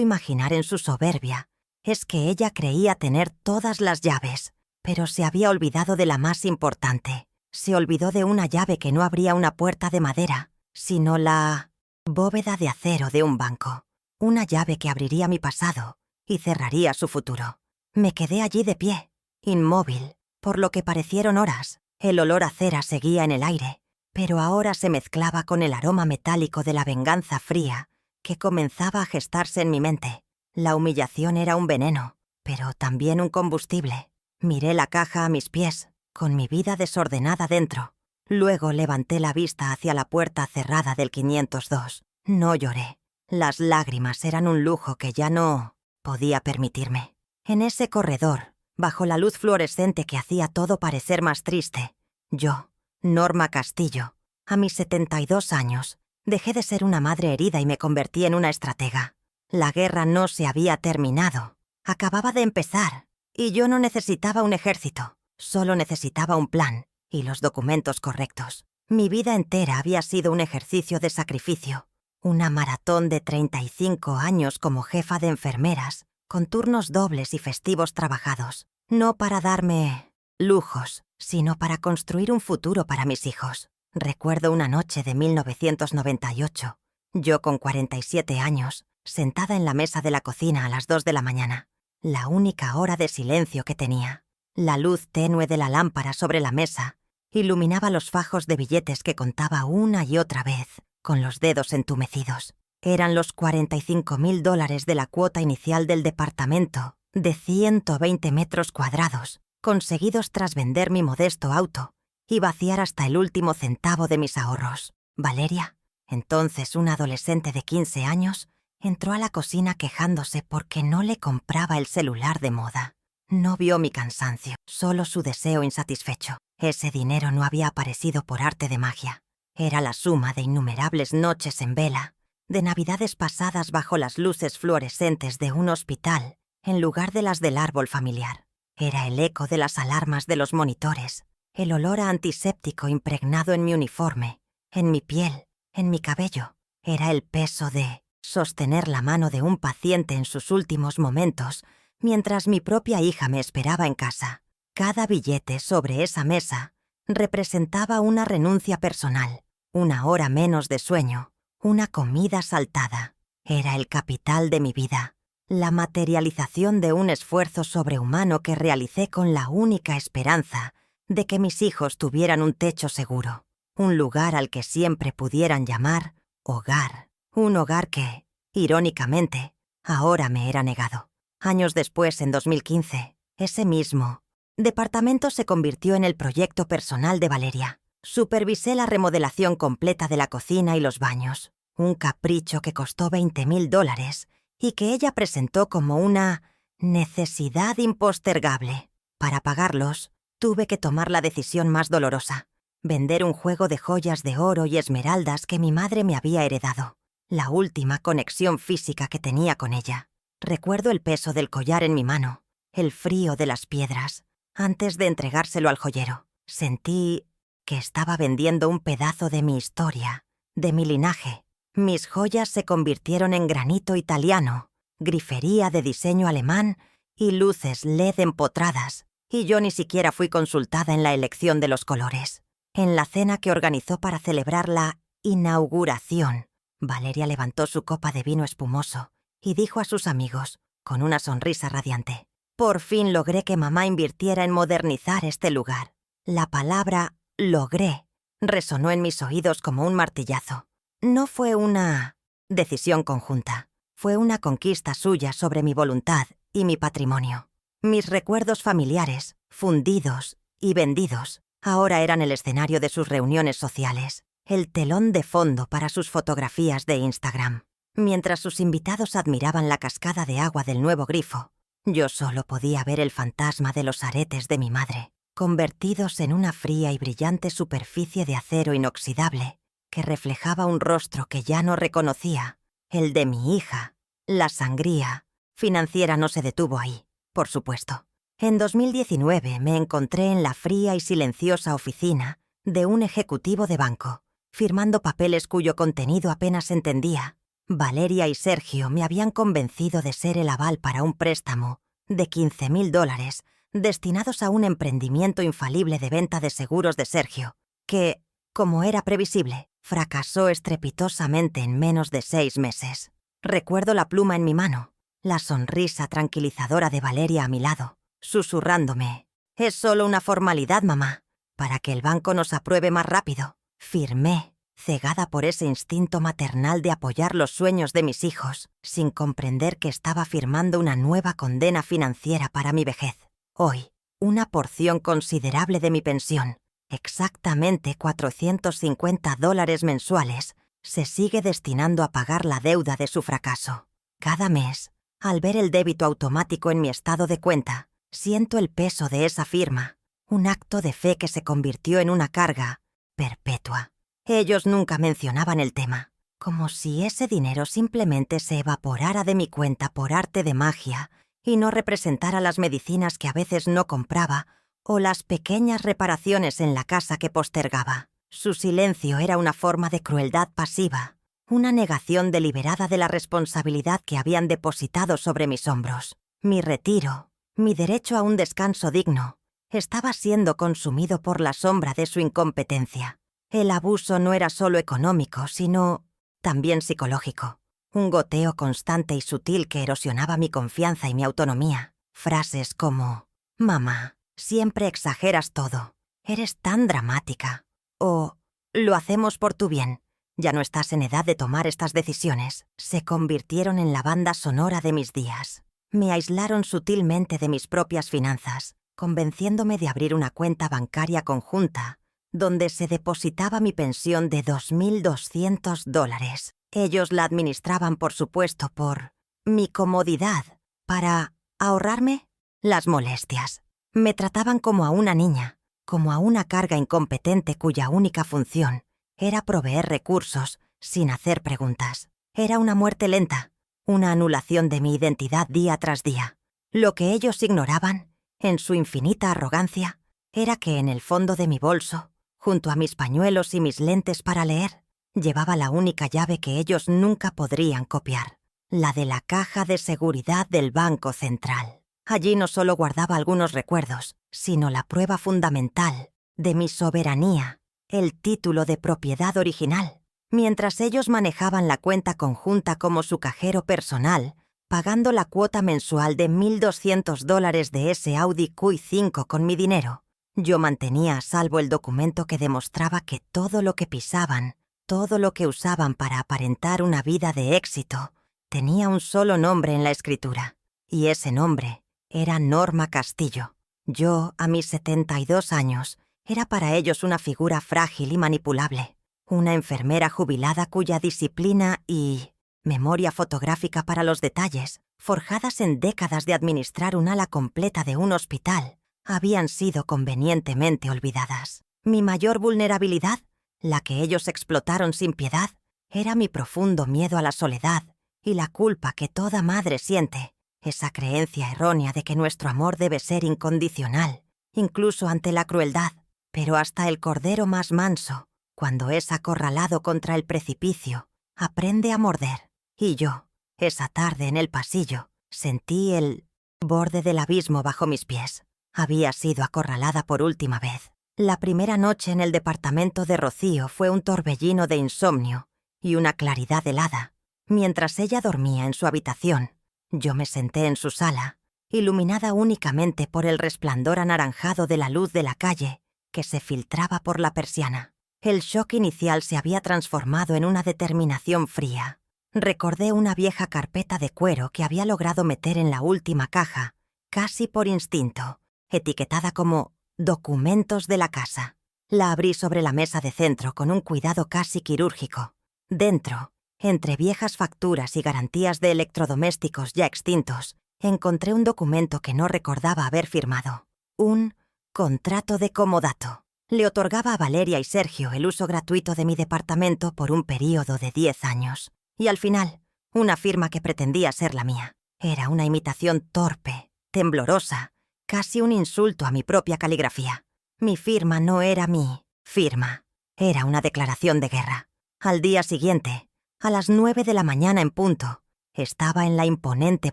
imaginar en su soberbia, es que ella creía tener todas las llaves, pero se había olvidado de la más importante. Se olvidó de una llave que no abría una puerta de madera, sino la bóveda de acero de un banco. Una llave que abriría mi pasado y cerraría su futuro. Me quedé allí de pie, inmóvil, por lo que parecieron horas, El olor a cera seguía en el aire, pero ahora se mezclaba con el aroma metálico de la venganza fría que comenzaba a gestarse en mi mente. La humillación era un veneno, pero también un combustible. Miré la caja a mis pies, con mi vida desordenada dentro. Luego levanté la vista hacia la puerta cerrada del 502. No lloré. Las lágrimas eran un lujo que ya no podía permitirme. En ese corredor, bajo la luz fluorescente que hacía todo parecer más triste, yo, Norma Castillo, a mis 72 años, dejé de ser una madre herida y me convertí en una estratega. La guerra no se había terminado. Acababa de empezar. Y yo no necesitaba un ejército. Solo necesitaba un plan y los documentos correctos. Mi vida entera había sido un ejercicio de sacrificio. Una maratón de 35 años como jefa de enfermeras, con turnos dobles y festivos trabajados. No para darme lujos, sino para construir un futuro para mis hijos. Recuerdo una noche de 1998, yo con 47 años, sentada en la mesa de la cocina a las 2 de la mañana. La única hora de silencio que tenía. La luz tenue de la lámpara sobre la mesa iluminaba los fajos de billetes que contaba una y otra vez, con los dedos entumecidos. Eran los $45.000 de la cuota inicial del departamento, de 120 metros cuadrados, conseguidos tras vender mi modesto auto y vaciar hasta el último centavo de mis ahorros. Valeria, entonces una adolescente de 15 años, entró a la cocina quejándose porque no le compraba el celular de moda. No vio mi cansancio, solo su deseo insatisfecho. Ese dinero no había aparecido por arte de magia. Era la suma de innumerables noches en vela, de navidades pasadas bajo las luces fluorescentes de un hospital en lugar de las del árbol familiar. Era el eco de las alarmas de los monitores, el olor a antiséptico impregnado en mi uniforme, en mi piel, en mi cabello. Era el peso de sostener la mano de un paciente en sus últimos momentos mientras mi propia hija me esperaba en casa. Cada billete sobre esa mesa representaba una renuncia personal, una hora menos de sueño, una comida saltada. Era el capital de mi vida, la materialización de un esfuerzo sobrehumano que realicé con la única esperanza de que mis hijos tuvieran un techo seguro, un lugar al que siempre pudieran llamar hogar. Un hogar que, irónicamente, ahora me era negado. Años después, en 2015, ese mismo departamento se convirtió en el proyecto personal de Valeria. Supervisé la remodelación completa de la cocina y los baños, un capricho que costó $20.000 y que ella presentó como una necesidad impostergable. Para pagarlos, tuve que tomar la decisión más dolorosa: vender un juego de joyas de oro y esmeraldas que mi madre me había heredado. La última conexión física que tenía con ella. Recuerdo el peso del collar en mi mano, el frío de las piedras. Antes de entregárselo al joyero, sentí que estaba vendiendo un pedazo de mi historia, de mi linaje. Mis joyas se convirtieron en granito italiano, grifería de diseño alemán y luces LED empotradas, y yo ni siquiera fui consultada en la elección de los colores. En la cena que organizó para celebrar la inauguración, Valeria levantó su copa de vino espumoso y dijo a sus amigos, con una sonrisa radiante: «Por fin logré que mamá invirtiera en modernizar este lugar». La palabra «logré» resonó en mis oídos como un martillazo. No fue una decisión conjunta, fue una conquista suya sobre mi voluntad y mi patrimonio. Mis recuerdos familiares, fundidos y vendidos, ahora eran el escenario de sus reuniones sociales, el telón de fondo para sus fotografías de Instagram. Mientras sus invitados admiraban la cascada de agua del nuevo grifo, yo solo podía ver el fantasma de los aretes de mi madre, convertidos en una fría y brillante superficie de acero inoxidable que reflejaba un rostro que ya no reconocía, el de mi hija. La sangría financiera no se detuvo ahí, por supuesto. En 2019 me encontré en la fría y silenciosa oficina de un ejecutivo de banco, firmando papeles cuyo contenido apenas entendía. Valeria y Sergio me habían convencido de ser el aval para un préstamo de $15.000 destinados a un emprendimiento infalible de venta de seguros de Sergio, que, como era previsible, fracasó estrepitosamente en menos de 6 meses. Recuerdo la pluma en mi mano, la sonrisa tranquilizadora de Valeria a mi lado, susurrándome: «Es solo una formalidad, mamá. para que el banco nos apruebe más rápido. Firmé, cegada por ese instinto maternal de apoyar los sueños de mis hijos, sin comprender que estaba firmando una nueva condena financiera para mi vejez. Hoy, una porción considerable de mi pensión, exactamente $450 mensuales, se sigue destinando a pagar la deuda de su fracaso. Cada mes, al ver el débito automático en mi estado de cuenta, siento el peso de esa firma, un acto de fe que se convirtió en una carga perpetua. Ellos nunca mencionaban el tema, como si ese dinero simplemente se evaporara de mi cuenta por arte de magia y no representara las medicinas que a veces no compraba o las pequeñas reparaciones en la casa que postergaba. Su silencio era una forma de crueldad pasiva, una negación deliberada de la responsabilidad que habían depositado sobre mis hombros. Mi retiro, mi derecho a un descanso digno, estaba siendo consumido por la sombra de su incompetencia. El abuso no era solo económico, sino también psicológico. Un goteo constante y sutil que erosionaba mi confianza y mi autonomía. Frases como: «Mamá, siempre exageras todo. Eres tan dramática». O «Lo hacemos por tu bien. Ya no estás en edad de tomar estas decisiones». Se convirtieron en la banda sonora de mis días. Me aislaron sutilmente de mis propias finanzas, convenciéndome de abrir una cuenta bancaria conjunta donde se depositaba mi pensión de $2,200. Ellos la administraban, por supuesto, por mi comodidad, para ahorrarme las molestias. Me trataban como a una niña, como a una carga incompetente cuya única función era proveer recursos sin hacer preguntas. Era una muerte lenta, una anulación de mi identidad día tras día. Lo que ellos ignoraban, en su infinita arrogancia, era que en el fondo de mi bolso, junto a mis pañuelos y mis lentes para leer, llevaba la única llave que ellos nunca podrían copiar, la de la caja de seguridad del Banco Central. Allí no solo guardaba algunos recuerdos, sino la prueba fundamental de mi soberanía, el título de propiedad original. Mientras ellos manejaban la cuenta conjunta como su cajero personal, pagando la cuota mensual de $1,200 de ese Audi Q5 con mi dinero, yo mantenía a salvo el documento que demostraba que todo lo que pisaban, todo lo que usaban para aparentar una vida de éxito, tenía un solo nombre en la escritura. Y ese nombre era Norma Castillo. Yo, a mis 72 años, era para ellos una figura frágil y manipulable. Una enfermera jubilada cuya disciplina y memoria fotográfica para los detalles, forjadas en décadas de administrar un ala completa de un hospital, habían sido convenientemente olvidadas. Mi mayor vulnerabilidad, la que ellos explotaron sin piedad, era mi profundo miedo a la soledad y la culpa que toda madre siente, esa creencia errónea de que nuestro amor debe ser incondicional, incluso ante la crueldad. Pero hasta el cordero más manso, cuando es acorralado contra el precipicio, aprende a morder. Y yo, esa tarde en el pasillo, sentí el borde del abismo bajo mis pies. Había sido acorralada por última vez. La primera noche en el departamento de Rocío fue un torbellino de insomnio y una claridad helada. Mientras ella dormía en su habitación, yo me senté en su sala, iluminada únicamente por el resplandor anaranjado de la luz de la calle que se filtraba por la persiana. El shock inicial se había transformado en una determinación fría. Recordé una vieja carpeta de cuero que había logrado meter en la última caja, casi por instinto, etiquetada como «Documentos de la casa». La abrí sobre la mesa de centro con un cuidado casi quirúrgico. Dentro, entre viejas facturas y garantías de electrodomésticos ya extintos, encontré un documento que no recordaba haber firmado. Un contrato de comodato. Le otorgaba a Valeria y Sergio el uso gratuito de mi departamento por un período de 10 años. Y al final, una firma que pretendía ser la mía. Era una imitación torpe, temblorosa, casi un insulto a mi propia caligrafía. Mi firma no era mi firma. Era una declaración de guerra. Al día siguiente, a las 9 de la mañana en punto, estaba en la imponente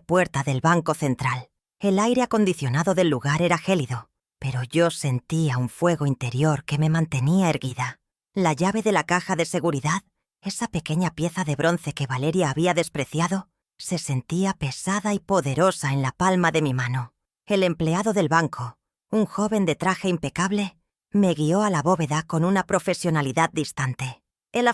puerta del Banco Central. El aire acondicionado del lugar era gélido, pero yo sentía un fuego interior que me mantenía erguida. La llave de la caja de seguridad, esa pequeña pieza de bronce que Valeria había despreciado, se sentía pesada y poderosa en la palma de mi mano. El empleado del banco, un joven de traje impecable, Me guió a la bóveda con una profesionalidad distante. El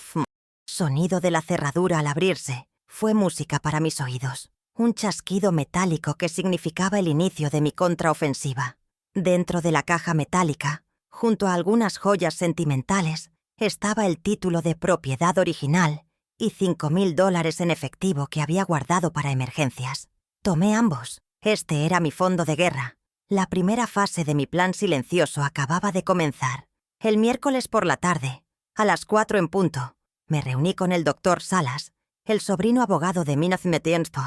sonido de la cerradura al abrirse fue música para mis oídos. Un chasquido metálico que significaba el inicio de mi contraofensiva. Dentro de la caja metálica, junto a algunas joyas sentimentales, estaba el título de propiedad original y $5,000 en efectivo que había guardado para emergencias. Tomé ambos. Este era mi fondo de guerra. La primera fase de mi plan silencioso acababa de comenzar. El miércoles por la tarde, a las 4 en punto, me reuní con el Dr. Salas, el sobrino abogado de Minazmetiensto.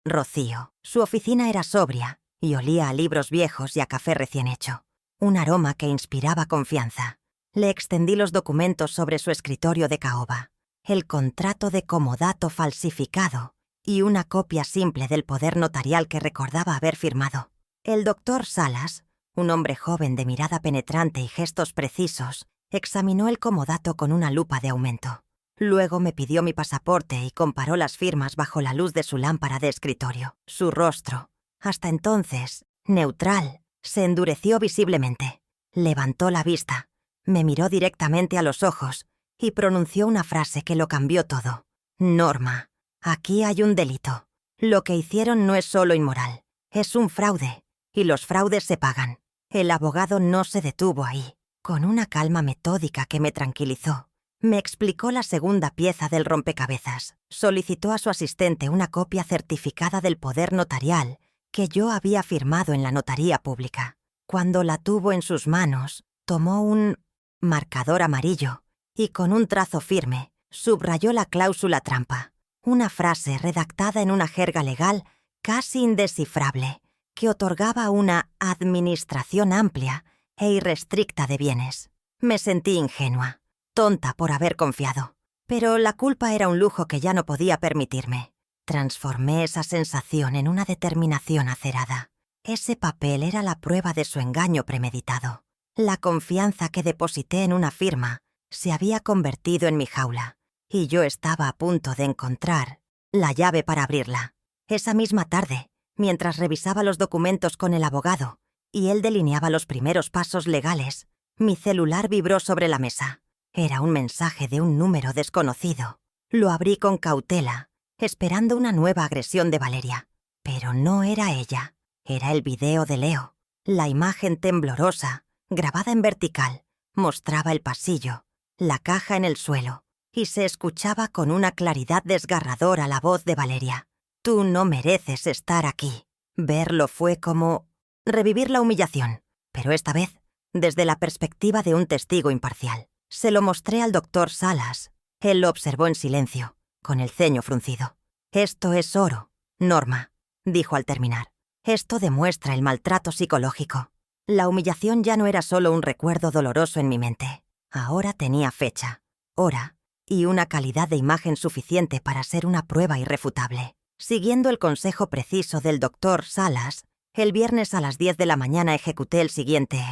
Rocío. Su oficina era sobria y olía a libros viejos y a café recién hecho. Un aroma que inspiraba confianza. Le extendí los documentos sobre su escritorio de caoba. El contrato de comodato falsificado y una copia simple del poder notarial que recordaba haber firmado. El Dr. Salas, un hombre joven de mirada penetrante y gestos precisos, examinó el comodato con una lupa de aumento. Luego me pidió mi pasaporte y comparó las firmas bajo la luz de su lámpara de escritorio. Su rostro, hasta entonces neutral, se endureció visiblemente. Levantó la vista, me miró directamente a los ojos y pronunció una frase que lo cambió todo. Norma, aquí hay un delito. Lo que hicieron no es solo inmoral, es un fraude, y los fraudes se pagan. El abogado no se detuvo ahí. Con una calma metódica que me tranquilizó, me explicó la segunda pieza del rompecabezas. Solicitó a su asistente una copia certificada del poder notarial que yo había firmado en la notaría pública. Cuando la tuvo en sus manos, tomó un marcador amarillo y con un trazo firme subrayó la cláusula trampa, una frase redactada en una jerga legal casi indescifrable que otorgaba una administración amplia e irrestricta de bienes. Me sentí ingenua, tonta por haber confiado, pero la culpa era un lujo que ya no podía permitirme. Transformé esa sensación en una determinación acerada. Ese papel era la prueba de su engaño premeditado. La confianza que deposité en una firma se había convertido en mi jaula, y yo estaba a punto de encontrar la llave para abrirla. Esa misma tarde, mientras revisaba los documentos con el abogado y él delineaba los primeros pasos legales, mi celular vibró sobre la mesa. Era un mensaje de un número desconocido. Lo abrí con cautela, esperando una nueva agresión de Valeria. Pero no era ella. Era el video de Leo. La imagen temblorosa, grabada en vertical, mostraba el pasillo, la caja en el suelo, y se escuchaba con una claridad desgarradora la voz de Valeria. Tú no mereces estar aquí. Verlo fue como revivir la humillación, pero esta vez desde la perspectiva de un testigo imparcial. Se lo mostré al Dr. Salas. Él lo observó en silencio, con el ceño fruncido. Esto es oro, Norma, dijo al terminar. Esto demuestra el maltrato psicológico. La humillación ya no era solo un recuerdo doloroso en mi mente. Ahora tenía fecha, hora y una calidad de imagen suficiente para ser una prueba irrefutable. Siguiendo el consejo preciso del Dr. Salas, el viernes a las 10 de la mañana ejecuté el siguiente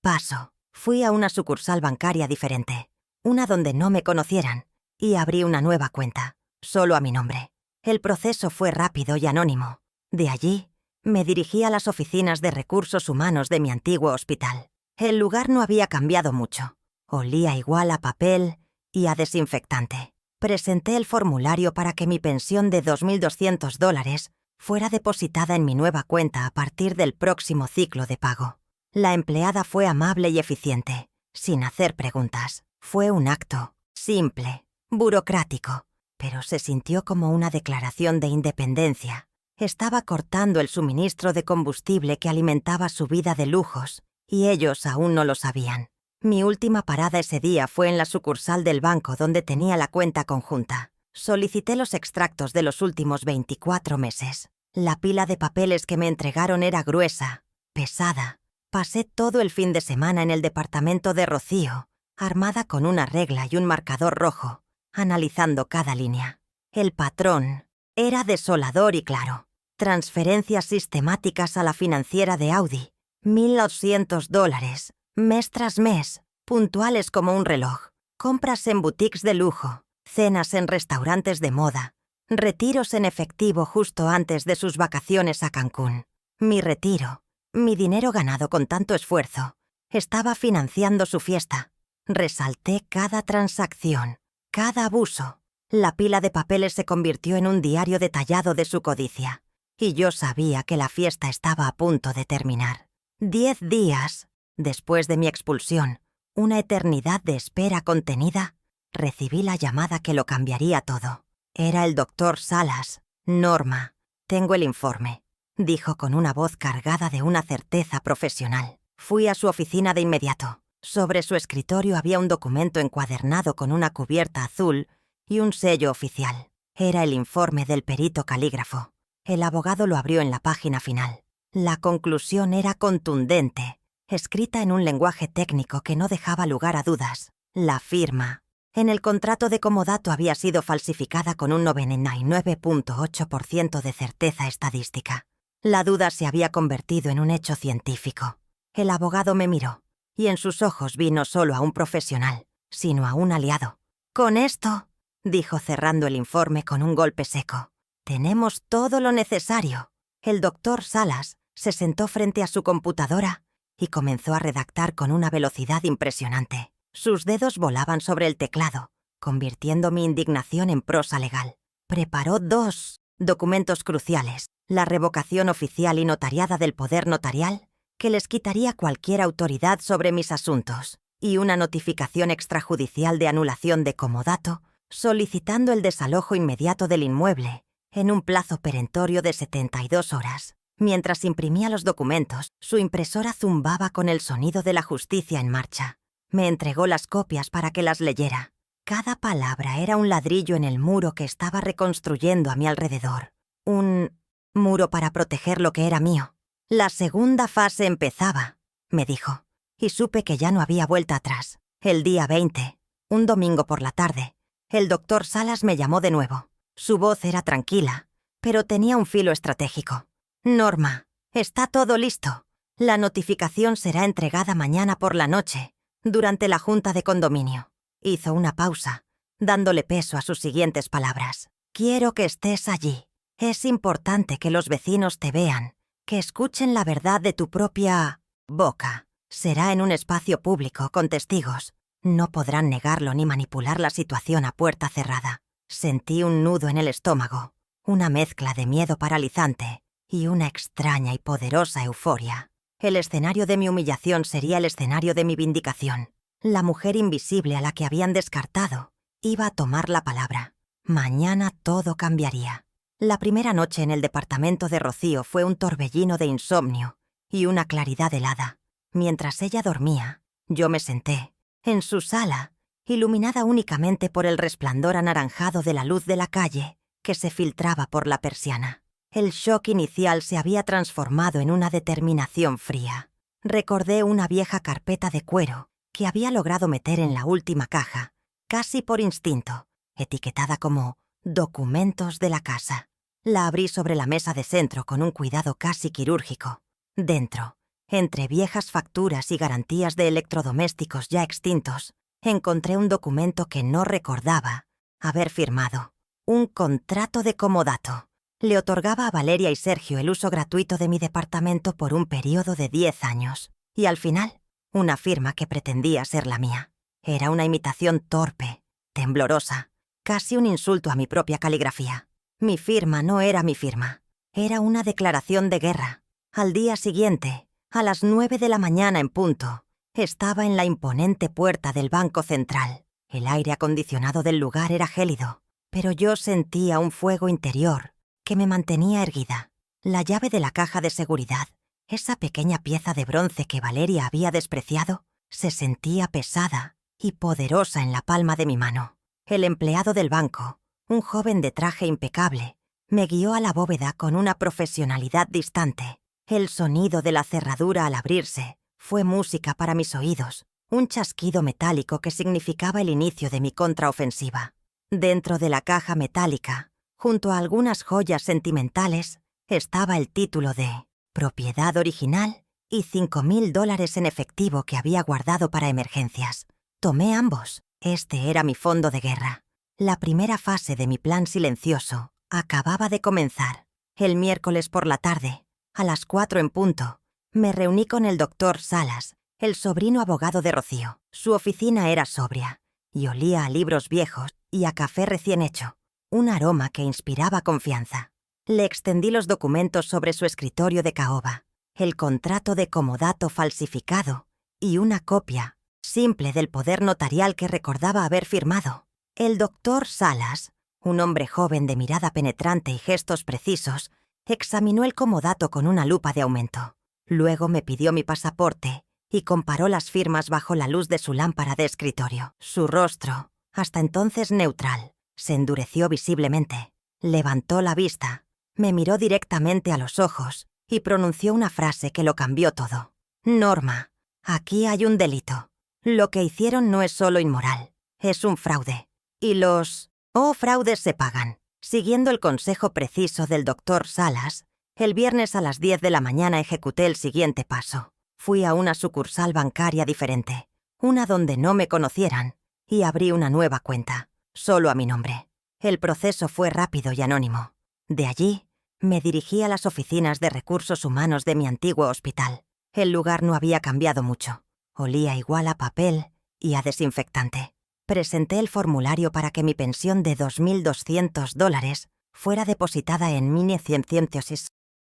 paso. Fui a una sucursal bancaria diferente, una donde no me conocieran, y abrí una nueva cuenta, solo a mi nombre. El proceso fue rápido y anónimo. De allí, me dirigí a las oficinas de recursos humanos de mi antiguo hospital. El lugar no había cambiado mucho. Olía igual a papel y a desinfectante. Presenté el formulario para que mi pensión de $2,200 fuera depositada en mi nueva cuenta a partir del próximo ciclo de pago. La empleada fue amable y eficiente, sin hacer preguntas. Fue un acto simple, burocrático, pero se sintió como una declaración de independencia. Estaba cortando el suministro de combustible que alimentaba su vida de lujos, y ellos aún no lo sabían. Mi última parada ese día fue en la sucursal del banco donde tenía la cuenta conjunta. Solicité los extractos de los últimos 24 meses. La pila de papeles que me entregaron era gruesa, pesada. Pasé todo el fin de semana en el departamento de Rocío, armada con una regla y un marcador rojo, analizando cada línea. El patrón era desolador y claro. Transferencias sistemáticas a la financiera de Audi, $1,200, mes tras mes, puntuales como un reloj. Compras en boutiques de lujo, cenas en restaurantes de moda, retiros en efectivo justo antes de sus vacaciones a Cancún. Mi retiro, mi dinero ganado con tanto esfuerzo, Estaba financiando su fiesta. Resalté cada transacción, cada abuso. La pila de papeles se convirtió en un diario detallado de su codicia. Y yo sabía que la fiesta estaba a punto de terminar. 10 días después de mi expulsión, una eternidad de espera contenida, recibí la llamada que lo cambiaría todo. Era el doctor Salas. Norma, tengo el informe, dijo con una voz cargada de una certeza profesional. Fui a su oficina de inmediato. Sobre su escritorio había un documento encuadernado con una cubierta azul y un sello oficial. Era el informe del perito calígrafo. El abogado lo abrió en la página final. La conclusión era contundente, escrita en un lenguaje técnico que no dejaba lugar a dudas. La firma en el contrato de comodato había sido falsificada con un 99.8% de certeza estadística. La duda se había convertido en un hecho científico. El abogado me miró, y en sus ojos vi no solo a un profesional, sino a un aliado. «Con esto», dijo cerrando el informe con un golpe seco, «tenemos todo lo necesario». El doctor Salas se sentó frente a su computadora y comenzó a redactar con una velocidad impresionante. Sus dedos volaban sobre el teclado, convirtiendo mi indignación en prosa legal. Preparó 2 documentos cruciales: la revocación oficial y notariada del poder notarial, que les quitaría cualquier autoridad sobre mis asuntos, y una notificación extrajudicial de anulación de comodato, solicitando el desalojo inmediato del inmueble, en un plazo perentorio de 72 horas. Mientras imprimía los documentos, su impresora zumbaba con el sonido de la justicia en marcha. Me entregó las copias para que las leyera. Cada palabra era un ladrillo en el muro que estaba reconstruyendo a mi alrededor. Un muro para proteger lo que era mío. «La segunda fase empezaba», me dijo, y supe que ya no había vuelta atrás. El día 20, un domingo por la tarde, el doctor Salas me llamó de nuevo. Su voz era tranquila, pero tenía un filo estratégico. «Norma, está todo listo. La notificación será entregada mañana por la noche, durante la junta de condominio». Hizo una pausa, dándole peso a sus siguientes palabras. «Quiero que estés allí. Es importante que los vecinos te vean, que escuchen la verdad de tu propia boca. Será en un espacio público, con testigos. No podrán negarlo ni manipular la situación a puerta cerrada». Sentí un nudo en el estómago, una mezcla de miedo paralizante y una extraña y poderosa euforia. El escenario de mi humillación sería el escenario de mi vindicación. La mujer invisible a la que habían descartado iba a tomar la palabra. Mañana todo cambiaría. La primera noche en el departamento de Rocío fue un torbellino de insomnio y una claridad helada. Mientras ella dormía, yo me senté en su sala, iluminada únicamente por el resplandor anaranjado de la luz de la calle que se filtraba por la persiana. El shock inicial se había transformado en una determinación fría. Recordé una vieja carpeta de cuero que había logrado meter en la última caja, casi por instinto, etiquetada como «documentos de la casa». La abrí sobre la mesa de centro con un cuidado casi quirúrgico. Dentro, entre viejas facturas y garantías de electrodomésticos ya extintos, encontré un documento que no recordaba haber firmado. Un contrato de comodato. Le otorgaba a Valeria y Sergio el uso gratuito de mi departamento por un periodo de 10 años. Y al final, una firma que pretendía ser la mía. Era una imitación torpe, temblorosa, casi un insulto a mi propia caligrafía. Mi firma no era mi firma. Era una declaración de guerra. Al día siguiente, a las 9 de la mañana en punto, estaba en la imponente puerta del Banco Central. El aire acondicionado del lugar era gélido, pero yo sentía un fuego interior que me mantenía erguida. La llave de la caja de seguridad, esa pequeña pieza de bronce que Valeria había despreciado, se sentía pesada y poderosa en la palma de mi mano. El empleado del banco, un joven de traje impecable, me guió a la bóveda con una profesionalidad distante. El sonido de la cerradura al abrirse fue música para mis oídos, un chasquido metálico que significaba el inicio de mi contraofensiva. Dentro de la caja metálica, junto a algunas joyas sentimentales, estaba el título de propiedad original y $5,000 en efectivo que había guardado para emergencias. Tomé ambos. Este era mi fondo de guerra. La primera fase de mi plan silencioso acababa de comenzar. El miércoles por la tarde, a las 4 en punto, me reuní con el doctor Salas el sobrino abogado de Rocío. Su oficina era sobria y olía a libros viejos y a café recién hecho, un aroma que inspiraba confianza. Le extendí los documentos sobre su escritorio de caoba, el contrato de comodato falsificado y una copia simple del poder notarial que recordaba haber firmado. El doctor Salas, un hombre joven de mirada penetrante y gestos precisos, examinó el comodato con una lupa de aumento. Luego me pidió mi pasaporte y comparó las firmas bajo la luz de su lámpara de escritorio. Su rostro, hasta entonces neutral, se endureció visiblemente. Levantó la vista, me miró directamente a los ojos y pronunció una frase que lo cambió todo. Norma, aquí hay un delito. Lo que hicieron no es solo inmoral, es un fraude. Y los fraudes se pagan. Siguiendo el consejo preciso del doctor Salas, el viernes a las 10 de la mañana ejecuté el siguiente paso. Fui a una sucursal bancaria diferente, una donde no me conocieran, y abrí una nueva cuenta, solo a mi nombre. El proceso fue rápido y anónimo. De allí, me dirigí a las oficinas de recursos humanos de mi antiguo hospital. El lugar no había cambiado mucho. Olía igual a papel y a desinfectante. Presenté el formulario para que mi pensión de $2.200 fuera depositada en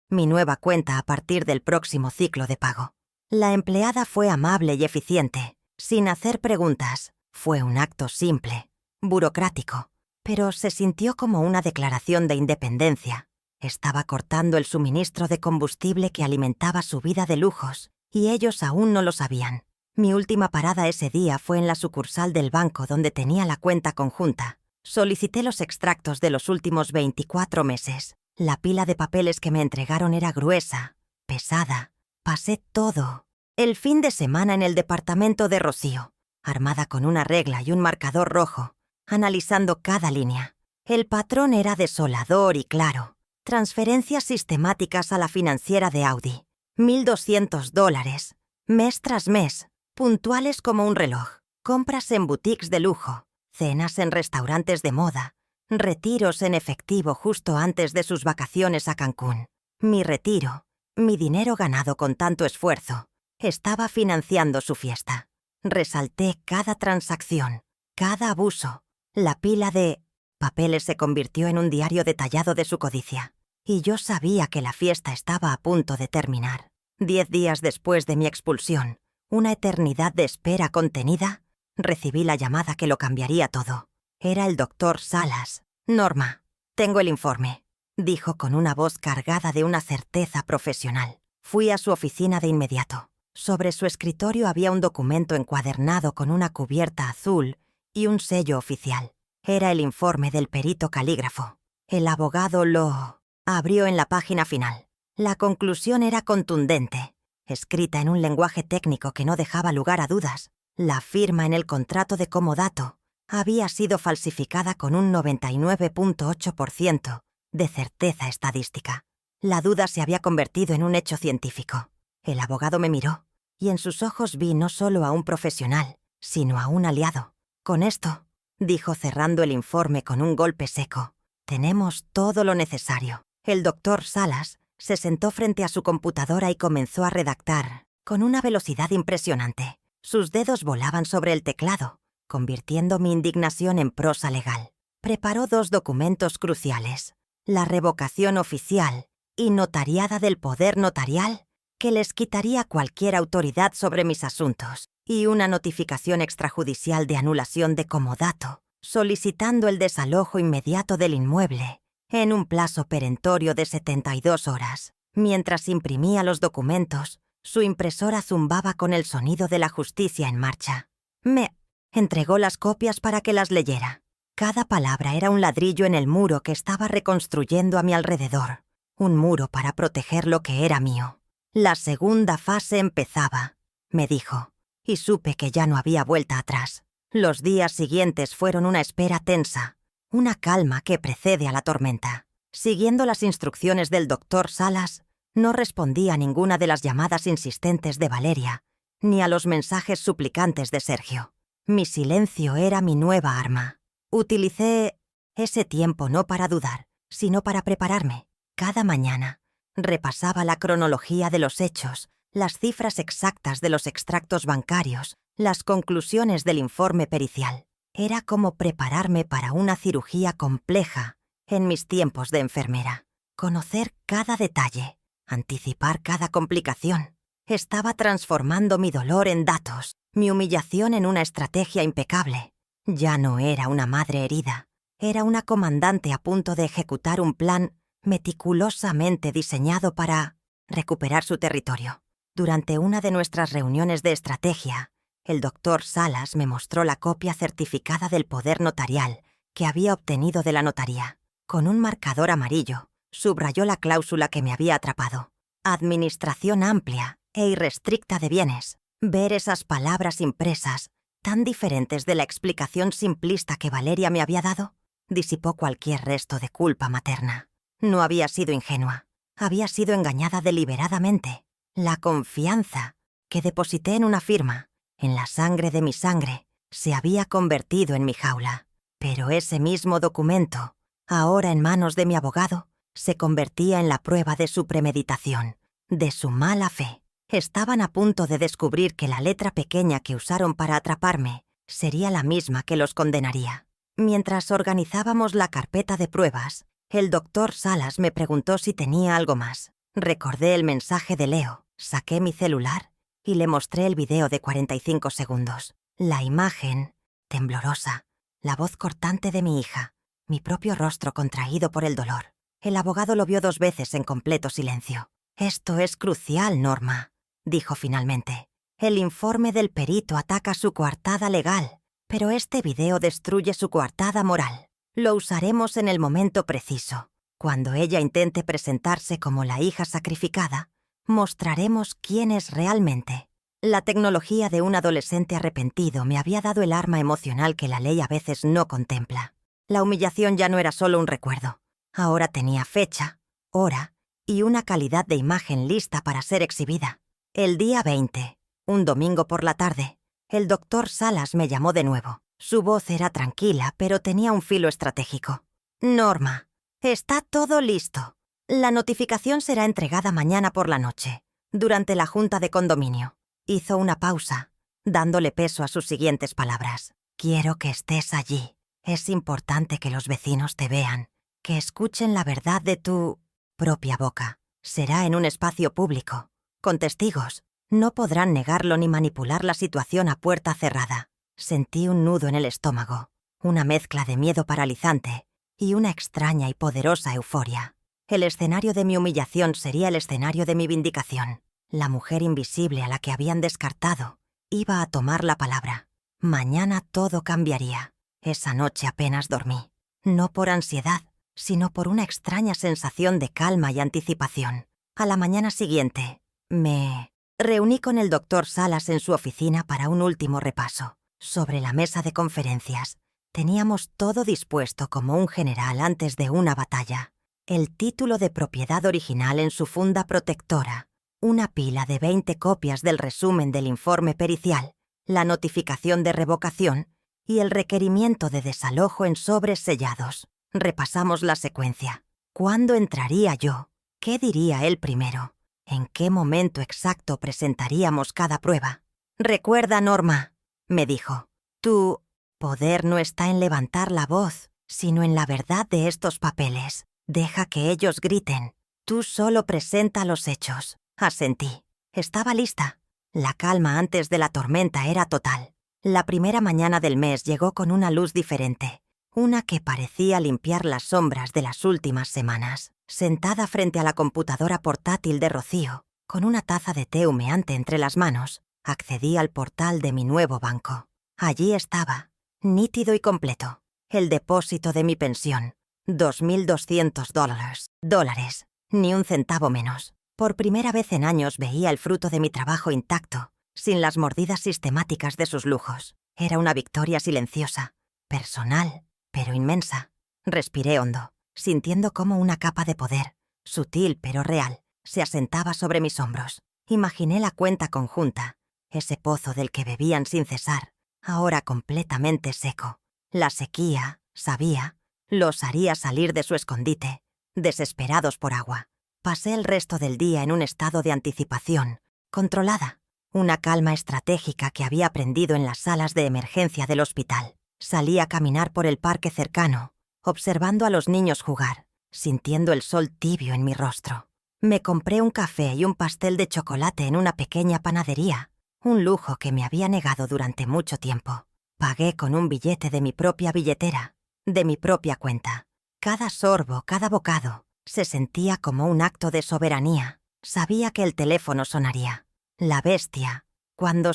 mi nueva cuenta a partir del próximo ciclo de pago. La empleada fue amable y eficiente, sin hacer preguntas. Fue un acto simple, burocrático, pero se sintió como una declaración de independencia. Estaba cortando el suministro de combustible que alimentaba su vida de lujos, y ellos aún no lo sabían. Mi última parada ese día fue en la sucursal del banco donde tenía la cuenta conjunta. Solicité los extractos de los últimos 24 meses. La pila de papeles que me entregaron era gruesa, pesada. Pasé todo el fin de semana en el departamento de Rocío, armada con una regla y un marcador rojo, analizando cada línea. El patrón era desolador y claro. Transferencias sistemáticas a la financiera de Audi. $1.200, mes tras mes, puntuales como un reloj. Compras en boutiques de lujo, cenas en restaurantes de moda, retiros en efectivo justo antes de sus vacaciones a Cancún. Mi retiro, mi dinero ganado con tanto esfuerzo, estaba financiando su fiesta. Resalté cada transacción, cada abuso. La pila de papeles se convirtió en un diario detallado de su codicia. Y yo sabía que la fiesta estaba a punto de terminar. 10 días después de mi expulsión, una eternidad de espera contenida, recibí la llamada que lo cambiaría todo. Era el doctor Salas. Norma, tengo el informe, dijo con una voz cargada de una certeza profesional. Fui a su oficina de inmediato. Sobre su escritorio había un documento encuadernado con una cubierta azul y un sello oficial. Era el informe del perito calígrafo. El abogado lo abrió en la página final. La conclusión era contundente, escrita en un lenguaje técnico que no dejaba lugar a dudas. La firma en el contrato de comodato había sido falsificada con un 99.8% de certeza estadística. La duda se había convertido en un hecho científico. El abogado me miró, y en sus ojos vi no solo a un profesional, sino a un aliado. Con esto, dijo cerrando el informe con un golpe seco, tenemos todo lo necesario. El doctor Salas se sentó frente a su computadora y comenzó a redactar, con una velocidad impresionante. Sus dedos volaban sobre el teclado, convirtiendo mi indignación en prosa legal. Preparó 2 documentos cruciales: la revocación oficial y notariada del poder notarial, que les quitaría cualquier autoridad sobre mis asuntos, y una notificación extrajudicial de anulación de comodato, solicitando el desalojo inmediato del inmueble en un plazo perentorio de 72 horas. Mientras imprimía los documentos, su impresora zumbaba con el sonido de la justicia en marcha. Me entregó las copias para que las leyera. Cada palabra era un ladrillo en el muro que estaba reconstruyendo a mi alrededor, un muro para proteger lo que era mío. La segunda fase empezaba, me dijo, y supe que ya no había vuelta atrás. Los días siguientes fueron una espera tensa, una calma que precede a la tormenta. Siguiendo las instrucciones del doctor Salas, no respondí a ninguna de las llamadas insistentes de Valeria, ni a los mensajes suplicantes de Sergio. Mi silencio era mi nueva arma. Utilicé ese tiempo no para dudar, sino para prepararme. Cada mañana repasaba la cronología de los hechos las cifras exactas de los extractos bancarios, las conclusiones del informe pericial. Era como prepararme para una cirugía compleja en mis tiempos de enfermera. Conocer cada detalle, anticipar cada complicación. Estaba transformando mi dolor en datos, mi humillación en una estrategia impecable. Ya no era una madre herida, era una comandante a punto de ejecutar un plan meticulosamente diseñado para recuperar su territorio. Durante una de nuestras reuniones de estrategia, el doctor Salas me mostró la copia certificada del poder notarial que había obtenido de la notaría. Con un marcador amarillo, subrayó la cláusula que me había atrapado. Administración amplia e irrestricta de bienes. Ver esas palabras impresas, tan diferentes de la explicación simplista que Valeria me había dado, disipó cualquier resto de culpa materna. No había sido ingenua. Había sido engañada deliberadamente. La confianza que deposité en una firma, en la sangre de mi sangre, se había convertido en mi jaula. Pero ese mismo documento, ahora en manos de mi abogado, se convertía en la prueba de su premeditación, de su mala fe. Estaban a punto de descubrir que la letra pequeña que usaron para atraparme sería la misma que los condenaría. Mientras organizábamos la carpeta de pruebas, el doctor Salas me preguntó si tenía algo más. Recordé el mensaje de Leo, saqué mi celular y le mostré el video de 45 segundos. La imagen, temblorosa, la voz cortante de mi hija, mi propio rostro contraído por el dolor. El abogado lo vio 2 veces en completo silencio. «Esto es crucial, Norma», dijo finalmente. «El informe del perito ataca su coartada legal, pero este video destruye su coartada moral. Lo usaremos en el momento preciso. Cuando ella intente presentarse como la hija sacrificada, mostraremos quién es realmente». La tecnología de un adolescente arrepentido me había dado el arma emocional que la ley a veces no contempla. La humillación ya no era solo un recuerdo. Ahora tenía fecha, hora y una calidad de imagen lista para ser exhibida. El día 20, un domingo por la tarde, el doctor Salas me llamó de nuevo. Su voz era tranquila, pero tenía un filo estratégico. «Norma, está todo listo. La notificación será entregada mañana por la noche, durante la junta de condominio». Hizo una pausa, dándole peso a sus siguientes palabras. «Quiero que estés allí. Es importante que los vecinos te vean, que escuchen la verdad de tu propia boca. Será en un espacio público, con testigos. No podrán negarlo ni manipular la situación a puerta cerrada». Sentí un nudo en el estómago, una mezcla de miedo paralizante y una extraña y poderosa euforia. El escenario de mi humillación sería el escenario de mi vindicación. La mujer invisible a la que habían descartado iba a tomar la palabra. Mañana todo cambiaría. Esa noche apenas dormí. No por ansiedad, sino por una extraña sensación de calma y anticipación. A la mañana siguiente, me reuní con el doctor Salas en su oficina para un último repaso. Sobre la mesa de conferencias, teníamos todo dispuesto como un general antes de una batalla. El título de propiedad original en su funda protectora, una pila de 20 copias del resumen del informe pericial, la notificación de revocación y el requerimiento de desalojo en sobres sellados. Repasamos la secuencia. ¿Cuándo entraría yo? ¿Qué diría él primero? ¿En qué momento exacto presentaríamos cada prueba? «Recuerda, Norma», me dijo, «tu poder no está en levantar la voz, sino en la verdad de estos papeles. Deja que ellos griten. Tú solo presenta los hechos». Asentí. Estaba lista. La calma antes de la tormenta era total. La primera mañana del mes llegó con una luz diferente, una que parecía limpiar las sombras de las últimas semanas. Sentada frente a la computadora portátil de Rocío, con una taza de té humeante entre las manos, accedí al portal de mi nuevo banco. Allí estaba, nítido y completo, el depósito de mi pensión. $2,200. Ni un centavo menos. Por primera vez en años veía el fruto de mi trabajo intacto, sin las mordidas sistemáticas de sus lujos. Era una victoria silenciosa, personal, pero inmensa. Respiré hondo, sintiendo cómo una capa de poder, sutil pero real, se asentaba sobre mis hombros. Imaginé la cuenta conjunta, ese pozo del que bebían sin cesar, ahora completamente seco. La sequía, sabía, los haría salir de su escondite, desesperados por agua. Pasé el resto del día en un estado de anticipación, controlada, una calma estratégica que había aprendido en las salas de emergencia del hospital. Salí a caminar por el parque cercano, observando a los niños jugar, sintiendo el sol tibio en mi rostro. Me compré un café y un pastel de chocolate en una pequeña panadería, un lujo que me había negado durante mucho tiempo. Pagué con un billete de mi propia billetera, de mi propia cuenta. Cada sorbo, cada bocado, se sentía como un acto de soberanía. Sabía que el teléfono sonaría. La bestia, cuando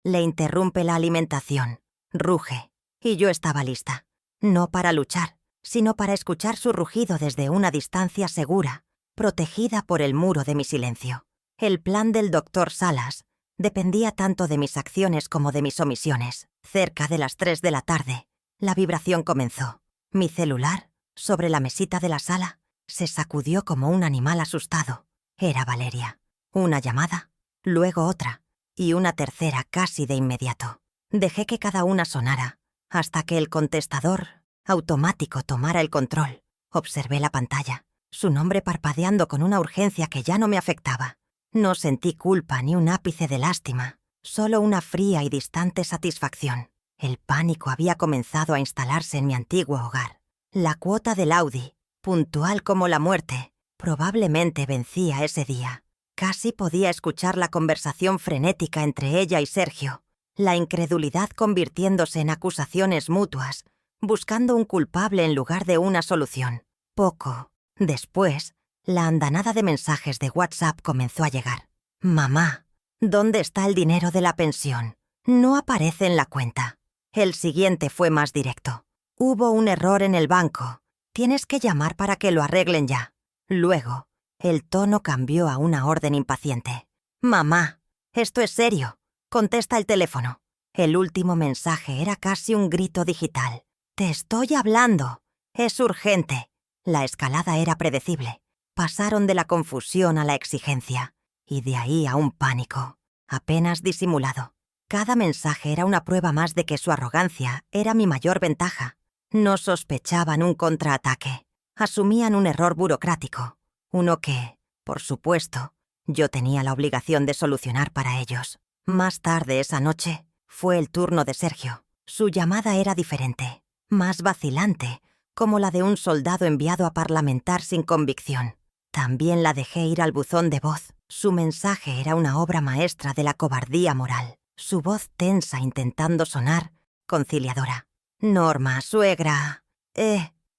le interrumpe la alimentación, ruge, y yo estaba lista. No para luchar, sino para escuchar su rugido desde una distancia segura, protegida por el muro de mi silencio. El plan del doctor Salas dependía tanto de mis acciones como de mis omisiones. Cerca de las 3 de la tarde, la vibración comenzó. Mi celular, sobre la mesita de la sala, se sacudió como un animal asustado. Era Valeria. Una llamada, luego otra, y una tercera casi de inmediato. Dejé que cada una sonara, hasta que el contestador automático tomara el control. Observé la pantalla, su nombre parpadeando con una urgencia que ya no me afectaba. No sentí culpa ni un ápice de lástima, solo una fría y distante satisfacción. El pánico había comenzado a instalarse en mi antiguo hogar. La cuota del Audi, puntual como la muerte, probablemente vencía ese día. Casi podía escuchar la conversación frenética entre ella y Sergio, la incredulidad convirtiéndose en acusaciones mutuas, buscando un culpable en lugar de una solución. Poco después, la andanada de mensajes de WhatsApp comenzó a llegar. «Mamá, ¿dónde está el dinero de la pensión? No aparece en la cuenta». El siguiente fue más directo. «Hubo un error en el banco. Tienes que llamar para que lo arreglen ya». Luego, el tono cambió a una orden impaciente. «Mamá, esto es serio. Contesta el teléfono». El último mensaje era casi un grito digital. «Te estoy hablando. Es urgente». La escalada era predecible. Pasaron de la confusión a la exigencia, y de ahí a un pánico, apenas disimulado. Cada mensaje era una prueba más de que su arrogancia era mi mayor ventaja. No sospechaban un contraataque. Asumían un error burocrático, uno que, por supuesto, yo tenía la obligación de solucionar para ellos. Más tarde esa noche, fue el turno de Sergio. Su llamada era diferente, más vacilante, como la de un soldado enviado a parlamentar sin convicción. También la dejé ir al buzón de voz. Su mensaje era una obra maestra de la cobardía moral. Su voz tensa intentando sonar conciliadora. «Norma, suegra.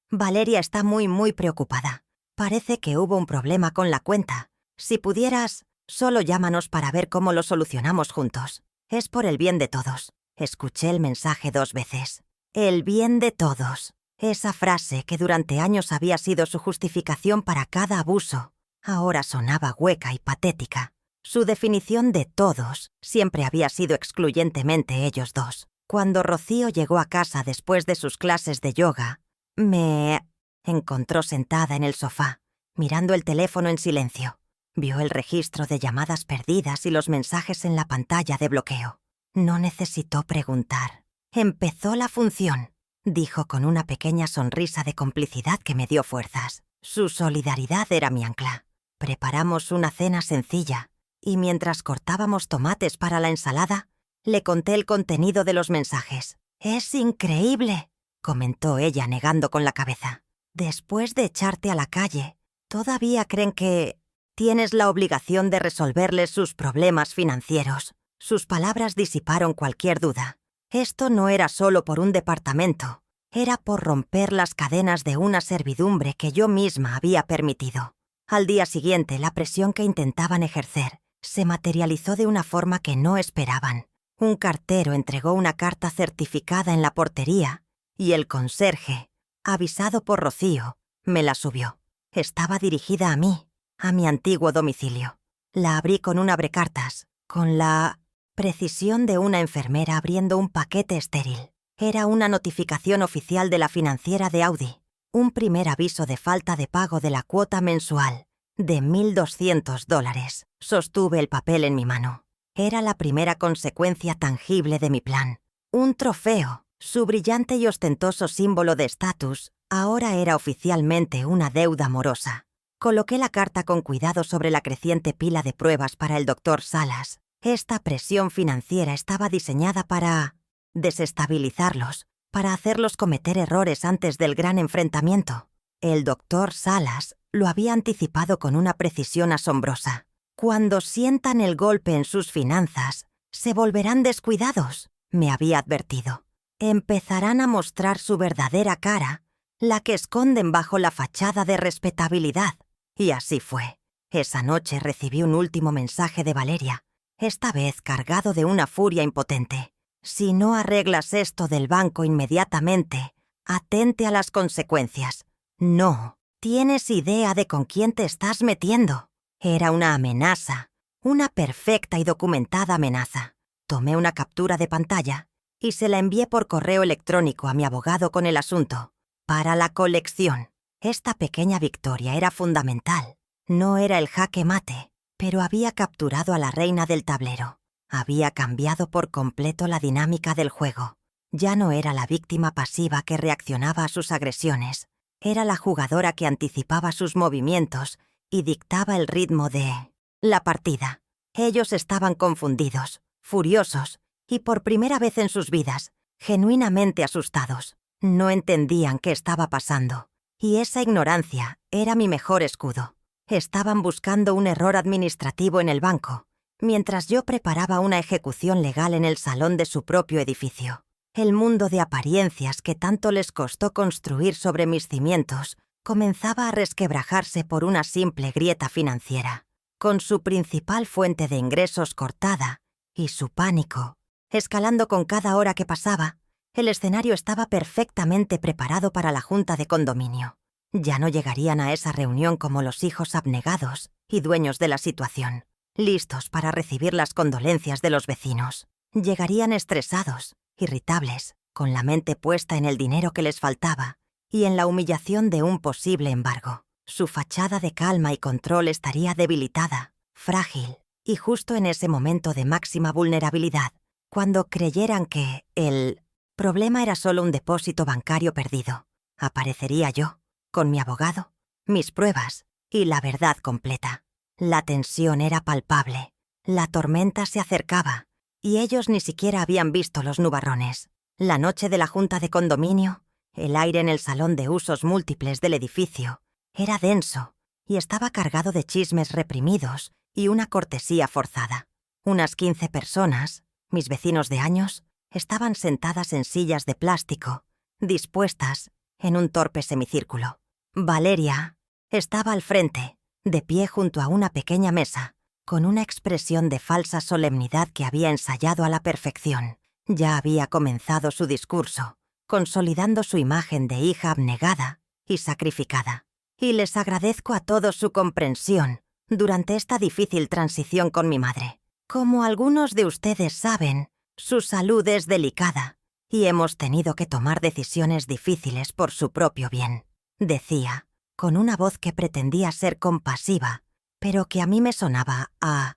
Valeria está muy preocupada. Parece que hubo un problema con la cuenta. Si pudieras, solo llámanos para ver cómo lo solucionamos juntos. Es por el bien de todos». Escuché el mensaje 2 veces. «El bien de todos». Esa frase, que durante años había sido su justificación para cada abuso, ahora sonaba hueca y patética. Su definición de todos siempre había sido excluyentemente ellos dos. Cuando Rocío llegó a casa después de sus clases de yoga, me encontró sentada en el sofá, mirando el teléfono en silencio. Vio el registro de llamadas perdidas y los mensajes en la pantalla de bloqueo. No necesitó preguntar. Empezó la función, dijo con una pequeña sonrisa de complicidad que me dio fuerzas. Su solidaridad era mi ancla. Preparamos una cena sencilla, y mientras cortábamos tomates para la ensalada, le conté el contenido de los mensajes. «Es increíble», comentó ella negando con la cabeza. «Después de echarte a la calle, todavía creen que tienes la obligación de resolverles sus problemas financieros». Sus palabras disiparon cualquier duda. Esto no era solo por un departamento, era por romper las cadenas de una servidumbre que yo misma había permitido. Al día siguiente, la presión que intentaban ejercer se materializó de una forma que no esperaban. Un cartero entregó una carta certificada en la portería y el conserje, avisado por Rocío, me la subió. Estaba dirigida a mí, a mi antiguo domicilio. La abrí con un abrecartas, con la precisión de una enfermera abriendo un paquete estéril. Era una notificación oficial de la financiera de Audi, un primer aviso de falta de pago de la cuota mensual de $1.200. Sostuve el papel en mi mano. Era la primera consecuencia tangible de mi plan. Un trofeo, su brillante y ostentoso símbolo de estatus, ahora era oficialmente una deuda morosa. Coloqué la carta con cuidado sobre la creciente pila de pruebas para el doctor Salas. Esta presión financiera estaba diseñada para desestabilizarlos, para hacerlos cometer errores antes del gran enfrentamiento. El doctor Salas lo había anticipado con una precisión asombrosa. Cuando sientan el golpe en sus finanzas, se volverán descuidados, me había advertido. Empezarán a mostrar su verdadera cara, la que esconden bajo la fachada de respetabilidad. Y así fue. Esa noche recibí un último mensaje de Valeria, esta vez cargado de una furia impotente. Si no arreglas esto del banco inmediatamente, atente a las consecuencias. No, tienes idea de con quién te estás metiendo. Era una amenaza, una perfecta y documentada amenaza. Tomé una captura de pantalla y se la envié por correo electrónico a mi abogado con el asunto. Para la colección. Esta pequeña victoria era fundamental. No era el jaque mate, pero había capturado a la reina del tablero. Había cambiado por completo la dinámica del juego. Ya no era la víctima pasiva que reaccionaba a sus agresiones. Era la jugadora que anticipaba sus movimientos y dictaba el ritmo de la partida. Ellos estaban confundidos, furiosos y por primera vez en sus vidas, genuinamente asustados. No entendían qué estaba pasando. Y esa ignorancia era mi mejor escudo. Estaban buscando un error administrativo en el banco, mientras yo preparaba una ejecución legal en el salón de su propio edificio. El mundo de apariencias que tanto les costó construir sobre mis cimientos comenzaba a resquebrajarse por una simple grieta financiera. Con su principal fuente de ingresos cortada y su pánico, escalando con cada hora que pasaba, el escenario estaba perfectamente preparado para la junta de condominio. Ya no llegarían a esa reunión como los hijos abnegados y dueños de la situación, listos para recibir las condolencias de los vecinos. Llegarían estresados, irritables, con la mente puesta en el dinero que les faltaba y en la humillación de un posible embargo. Su fachada de calma y control estaría debilitada, frágil, y justo en ese momento de máxima vulnerabilidad, cuando creyeran que el problema era solo un depósito bancario perdido, aparecería yo, con mi abogado, mis pruebas y la verdad completa. La tensión era palpable, la tormenta se acercaba, y ellos ni siquiera habían visto los nubarrones. La noche de la junta de condominio, el aire en el salón de usos múltiples del edificio era denso y estaba cargado de chismes reprimidos y una cortesía forzada. Unas 15 personas, mis vecinos de años, estaban sentadas en sillas de plástico, dispuestas en un torpe semicírculo. Valeria estaba al frente, de pie junto a una pequeña mesa, con una expresión de falsa solemnidad que había ensayado a la perfección. Ya había comenzado su discurso, consolidando su imagen de hija abnegada y sacrificada. Y les agradezco a todos su comprensión durante esta difícil transición con mi madre. Como algunos de ustedes saben, su salud es delicada y hemos tenido que tomar decisiones difíciles por su propio bien, decía, con una voz que pretendía ser compasiva, pero que a mí me sonaba a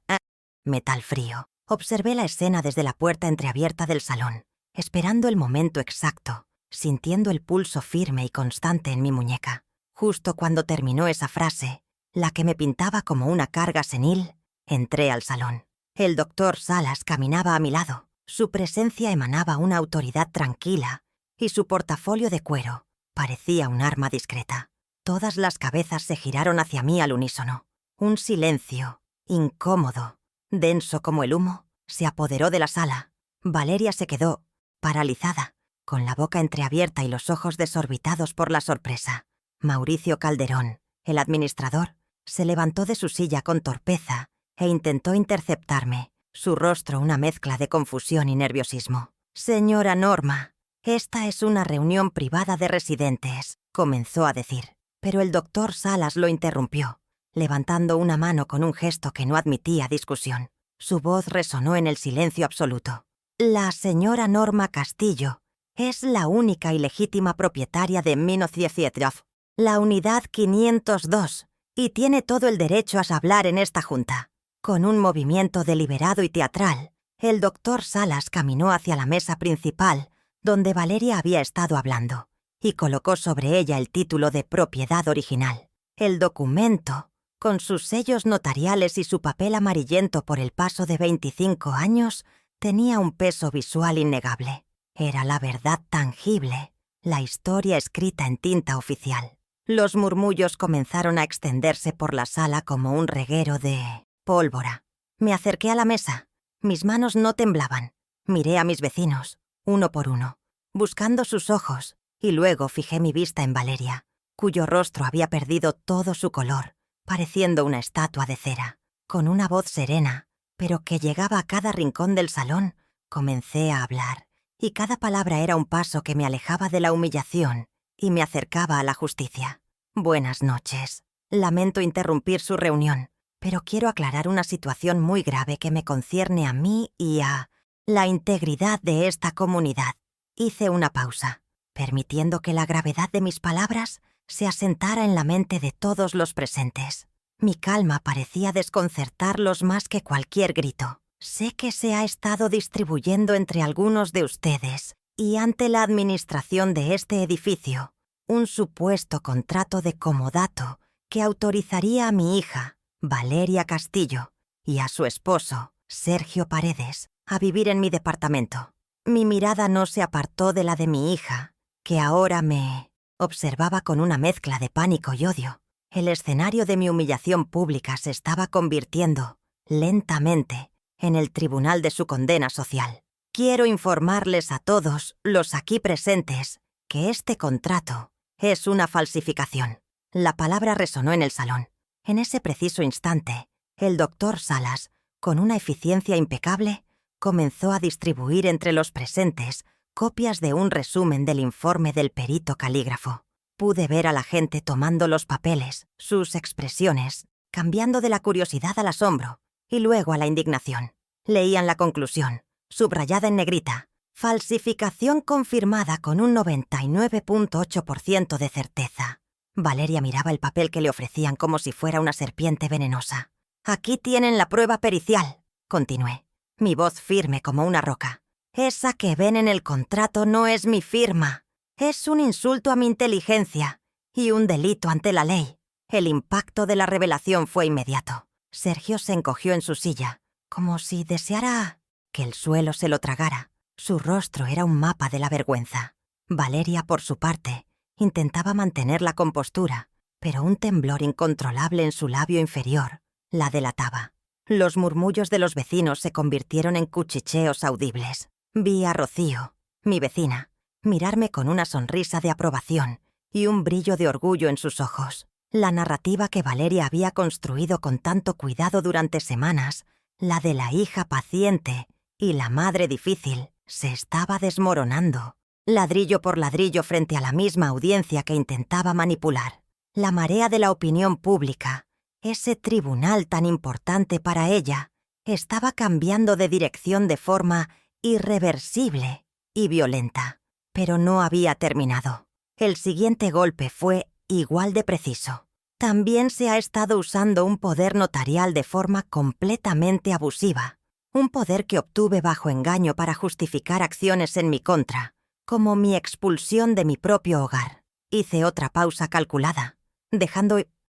metal frío. Observé la escena desde la puerta entreabierta del salón, esperando el momento exacto, sintiendo el pulso firme y constante en mi muñeca. Justo cuando terminó esa frase, la que me pintaba como una carga senil, entré al salón. El doctor Salas caminaba a mi lado. Su presencia emanaba una autoridad tranquila y su portafolio de cuero parecía un arma discreta. Todas las cabezas se giraron hacia mí al unísono. Un silencio, incómodo, denso como el humo, se apoderó de la sala. Valeria se quedó, paralizada, con la boca entreabierta y los ojos desorbitados por la sorpresa. Mauricio Calderón, el administrador, se levantó de su silla con torpeza e intentó interceptarme, su rostro una mezcla de confusión y nerviosismo. «Señora Norma, esta es una reunión privada de residentes», comenzó a decir, pero el doctor Salas lo interrumpió, levantando una mano con un gesto que no admitía discusión. Su voz resonó en el silencio absoluto. «La señora Norma Castillo es la única y legítima propietaria de Minocieciedrov, la unidad 502, y tiene todo el derecho a hablar en esta junta». Con un movimiento deliberado y teatral, el doctor Salas caminó hacia la mesa principal, donde Valeria había estado hablando, y colocó sobre ella el título de propiedad original. El documento, con sus sellos notariales y su papel amarillento por el paso de 25 años, tenía un peso visual innegable. Era la verdad tangible, la historia escrita en tinta oficial. Los murmullos comenzaron a extenderse por la sala como un reguero de pólvora. Me acerqué a la mesa. Mis manos no temblaban. Miré a mis vecinos, uno por uno, buscando sus ojos, y luego fijé mi vista en Valeria, cuyo rostro había perdido todo su color, pareciendo una estatua de cera. Con una voz serena, pero que llegaba a cada rincón del salón, comencé a hablar, y cada palabra era un paso que me alejaba de la humillación y me acercaba a la justicia. Buenas noches. Lamento interrumpir su reunión, pero quiero aclarar una situación muy grave que me concierne a mí y a la integridad de esta comunidad. Hice una pausa, permitiendo que la gravedad de mis palabras se asentara en la mente de todos los presentes. Mi calma parecía desconcertarlos más que cualquier grito. Sé que se ha estado distribuyendo entre algunos de ustedes y ante la administración de este edificio un supuesto contrato de comodato que autorizaría a mi hija, Valeria Castillo, y a su esposo, Sergio Paredes, a vivir en mi departamento. Mi mirada no se apartó de la de mi hija, que ahora me observaba con una mezcla de pánico y odio. El escenario de mi humillación pública se estaba convirtiendo, lentamente, en el tribunal de su condena social. Quiero informarles a todos, los aquí presentes, que este contrato es una falsificación. La palabra resonó en el salón. En ese preciso instante, el doctor Salas, con una eficiencia impecable, comenzó a distribuir entre los presentes copias de un resumen del informe del perito calígrafo. Pude ver a la gente tomando los papeles, sus expresiones, cambiando de la curiosidad al asombro y luego a la indignación. Leían la conclusión, subrayada en negrita: falsificación confirmada con un 99.8% de certeza. Valeria miraba el papel que le ofrecían como si fuera una serpiente venenosa. Aquí tienen la prueba pericial, continué, mi voz firme como una roca. Esa que ven en el contrato no es mi firma. Es un insulto a mi inteligencia y un delito ante la ley. El impacto de la revelación fue inmediato. Sergio se encogió en su silla, como si deseara que el suelo se lo tragara. Su rostro era un mapa de la vergüenza. Valeria, por su parte, intentaba mantener la compostura, pero un temblor incontrolable en su labio inferior la delataba. Los murmullos de los vecinos se convirtieron en cuchicheos audibles. Vi a Rocío, mi vecina, mirarme con una sonrisa de aprobación y un brillo de orgullo en sus ojos. La narrativa que Valeria había construido con tanto cuidado durante semanas, la de la hija paciente y la madre difícil, se estaba desmoronando, ladrillo por ladrillo frente a la misma audiencia que intentaba manipular. La marea de la opinión pública, ese tribunal tan importante para ella, estaba cambiando de dirección de forma irreversible y violenta. Pero no había terminado. El siguiente golpe fue igual de preciso. También se ha estado usando un poder notarial de forma completamente abusiva, un poder que obtuve bajo engaño para justificar acciones en mi contra, como mi expulsión de mi propio hogar. Hice otra pausa calculada, dejando